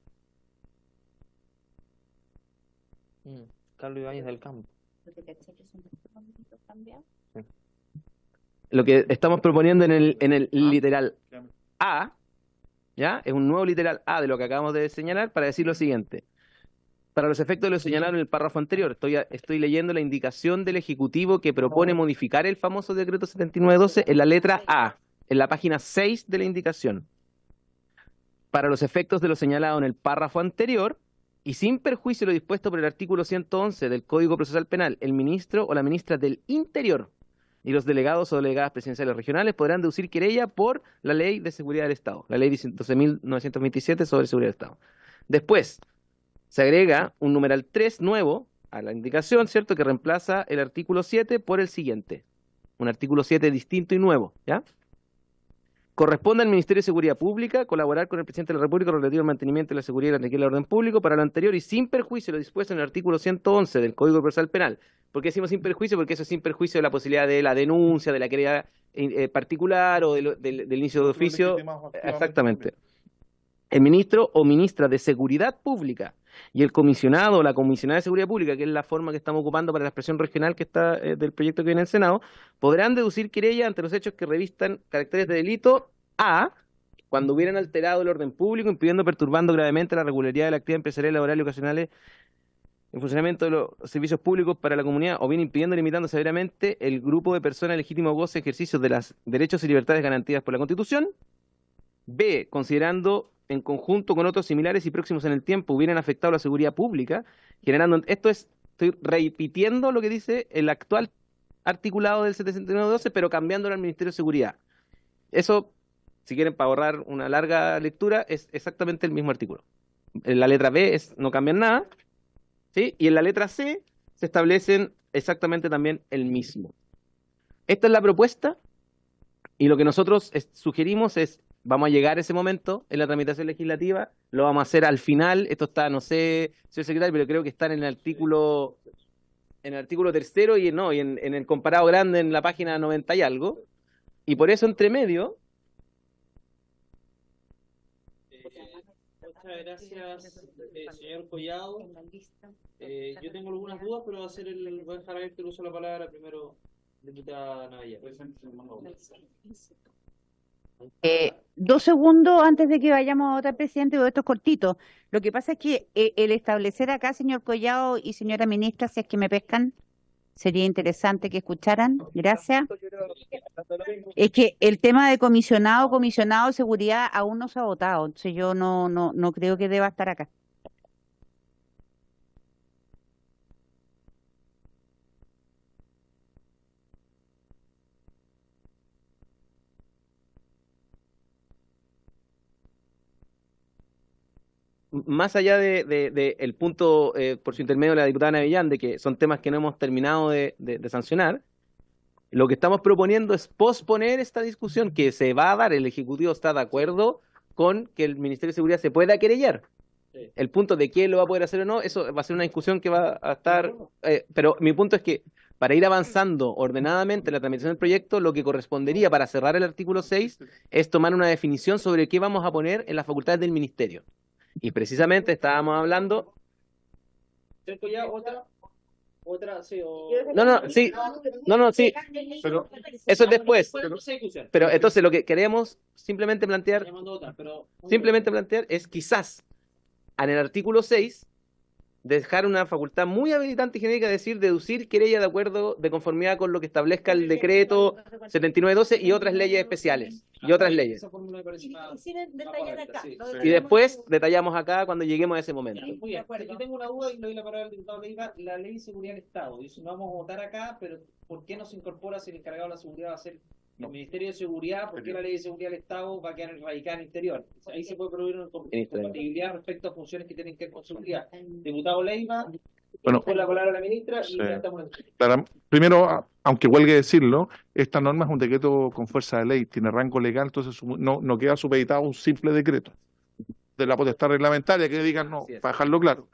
Carlos Ibáñez del Campo. Lo que estamos proponiendo en el literal A, ¿ya? Es un nuevo literal A de lo que acabamos de señalar para decir lo siguiente. Para los efectos de lo señalado en el párrafo anterior, estoy leyendo la indicación del Ejecutivo que propone modificar el famoso decreto 7912 en la letra A, en la página 6 de la indicación. Para los efectos de lo señalado en el párrafo anterior, y sin perjuicio de lo dispuesto por el artículo 111 del Código Procesal Penal, el ministro o la ministra del Interior y los delegados o delegadas presidenciales regionales podrán deducir querella por la Ley de Seguridad del Estado, la Ley 12.927 sobre Seguridad del Estado. Después, se agrega un numeral 3 nuevo a la indicación, ¿cierto?, que reemplaza el artículo 7 por el siguiente. Un artículo 7 distinto y nuevo, ¿ya? Corresponde al Ministerio de Seguridad Pública colaborar con el Presidente de la República relativo al mantenimiento de la seguridad y la tranquilidad del orden público para lo anterior y sin perjuicio de lo dispuesto en el artículo 111 del Código Procesal Penal. ¿Por qué decimos sin perjuicio? Porque eso es sin perjuicio de la posibilidad de la denuncia, de la querella particular o del inicio de oficio. Exactamente. El ministro o ministra de Seguridad Pública y el comisionado o la comisionada de Seguridad Pública, que es la forma que estamos ocupando para la expresión regional que está del proyecto que viene en el Senado, podrán deducir querella ante los hechos que revistan caracteres de delito a cuando hubieran alterado el orden público, impidiendo o perturbando gravemente la regularidad de la actividad empresarial, laboral y ocasionales en funcionamiento de los servicios públicos para la comunidad, o bien impidiendo o limitando severamente el grupo de personas legítimo goce y ejercicio de los derechos y libertades garantidas por la Constitución. B, considerando en conjunto con otros similares y próximos en el tiempo hubieran afectado la seguridad pública, generando, estoy repitiendo lo que dice el actual articulado del 7912, pero cambiándolo al Ministerio de Seguridad. Eso, si quieren, para ahorrar una larga lectura, es exactamente el mismo artículo. En la letra B no cambian nada, ¿sí? Y en la letra C se establecen exactamente también el mismo. Esta es la propuesta, y lo que nosotros sugerimos es, vamos a llegar a ese momento en la tramitación legislativa, lo vamos a hacer al final, esto está, no sé, señor secretario, pero creo que está en el artículo tercero y en el comparado grande en la página 90 y algo, y por eso entre medio. Muchas gracias, señor Collado. Yo tengo algunas dudas, pero voy a dejar abierto el uso de la palabra primero, diputada Navia. 2 segundos antes de que vayamos a votar, presidente, porque esto es cortito. Lo que pasa es que el establecer acá, señor Collado y señora ministra, si es que me pescan, sería interesante que escucharan. Gracias. Es que el tema de comisionado de seguridad aún no se ha votado, entonces yo no creo que deba estar acá. Más allá de el punto, por su intermedio, de la diputada Navillán, de que son temas que no hemos terminado de sancionar, lo que estamos proponiendo es posponer esta discusión que se va a dar. El Ejecutivo está de acuerdo con que el Ministerio de Seguridad se pueda querellar. Sí. El punto de quién lo va a poder hacer o no, eso va a ser una discusión que va a estar... pero mi punto es que para ir avanzando ordenadamente en la tramitación del proyecto, lo que correspondería para cerrar el artículo 6 es tomar una definición sobre qué vamos a poner en las facultades del Ministerio. Y precisamente estábamos hablando... ¿Cierto ya? ¿Otra? Sí, sí. Pero, eso es después. Pero entonces lo que queremos simplemente plantear es quizás en el artículo 6 dejar una facultad muy habilitante y genérica, decir deducir querella de conformidad con lo que establezca el decreto 7912 y otras leyes especiales y otras leyes. Y después detallamos acá cuando lleguemos a ese momento. Muy bien. Yo tengo una duda y le doy la palabra al diputado Leiva. La ley de seguridad del Estado, dice, no vamos a votar acá, pero ¿por qué no se incorpora si el encargado de la seguridad va a ser el Ministerio de Seguridad? ¿Por qué la ley de seguridad del Estado va a quedar radicada en el interior? Ahí se puede producir una compatibilidad respecto a funciones que tienen que ver con seguridad. Diputado Leiva, bueno, por la palabra a la ministra y ya estamos en... Primero, aunque huelgue decirlo, esta norma es un decreto con fuerza de ley, tiene rango legal, entonces no queda supeditado a un simple decreto de la potestad reglamentaria que digan no, para dejarlo claro.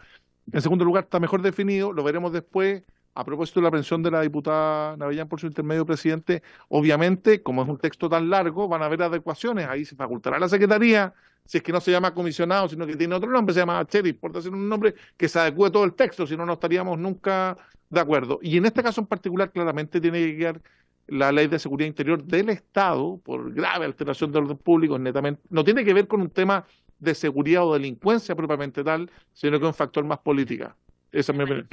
En segundo lugar, está mejor definido, lo veremos después. A propósito de la aprehensión de la diputada Navillán por su intermedio, presidente, obviamente, como es un texto tan largo, van a haber adecuaciones. Ahí se facultará a la Secretaría, si es que no se llama comisionado, sino que tiene otro nombre, se llama sheriff, por decir un nombre que se adecue todo el texto, si no, no estaríamos nunca de acuerdo. Y en este caso en particular, claramente tiene que quedar la Ley de Seguridad Interior del Estado, por grave alteración del orden público, netamente, no tiene que ver con un tema de seguridad o delincuencia propiamente tal, sino que es un factor más política. Esa es mi opinión.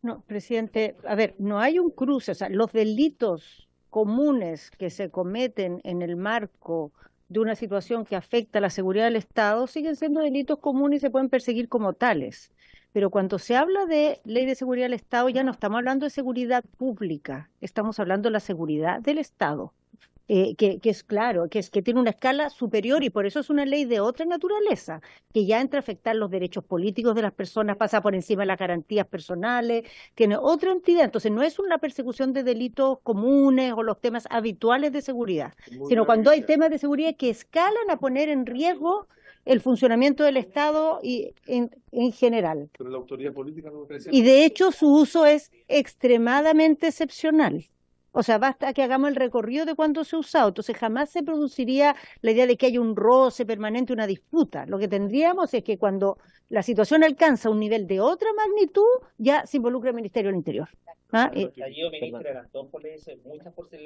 No, presidente, a ver, no hay un cruce, o sea, los delitos comunes que se cometen en el marco de una situación que afecta a la seguridad del Estado siguen siendo delitos comunes y se pueden perseguir como tales. Pero cuando se habla de ley de seguridad del Estado, ya no estamos hablando de seguridad pública, estamos hablando de la seguridad del Estado. que es claro, que tiene una escala superior y por eso es una ley de otra naturaleza, que ya entra a afectar los derechos políticos de las personas, pasa por encima de las garantías personales, tiene otra entidad. Entonces no es una persecución de delitos comunes o los temas habituales de seguridad, sino cuando hay temas de seguridad que escalan a poner en riesgo el funcionamiento del Estado y en general. Pero la autoridad política no Y de hecho su uso es extremadamente excepcional. O sea, basta que hagamos el recorrido de cuándo se ha usado. Entonces jamás se produciría la idea de que haya un roce permanente, una disputa. Lo que tendríamos es que cuando la situación alcanza un nivel de otra magnitud, ya se involucra el Ministerio del Interior. ¿Ah?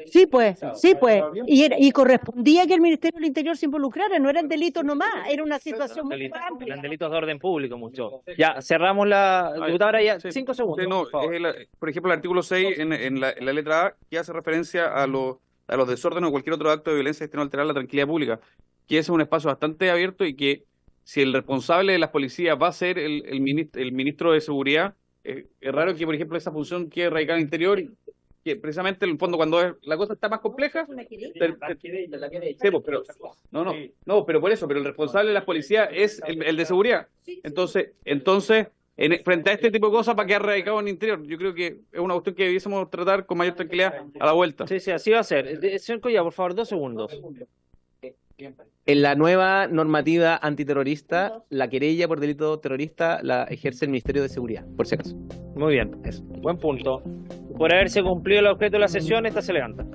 Sí, pues. Y correspondía que el Ministerio del Interior se involucrara, no eran delitos nomás, era una situación muy amplia. Eran delitos de orden público, mucho. Ya, cerramos la diputada, ya, 5 segundos. Sí, no, por favor. por ejemplo, el artículo 6 en la letra A, que hace referencia a los desórdenes o cualquier otro acto de violencia destinado a alterar la tranquilidad pública, que ese es un espacio bastante abierto y que si el responsable de las policías va a ser el ministro de Seguridad, es raro que, por ejemplo, esa función quede radicada en el interior, y que precisamente en el fondo cuando la cosa está más compleja, sí, pues, pero pero por eso, pero el responsable de las policías es el de seguridad. Entonces, frente a este tipo de cosas, para quedar radicado en el interior, yo creo que es una cuestión que debiésemos tratar con mayor tranquilidad a la vuelta. Sí, así va a ser. Señor Collado, por favor, 2 segundos. En la nueva normativa antiterrorista, la querella por delito terrorista la ejerce el Ministerio de Seguridad, por si acaso. Muy bien, buen punto. Por haberse cumplido el objeto de la sesión, esta se levanta.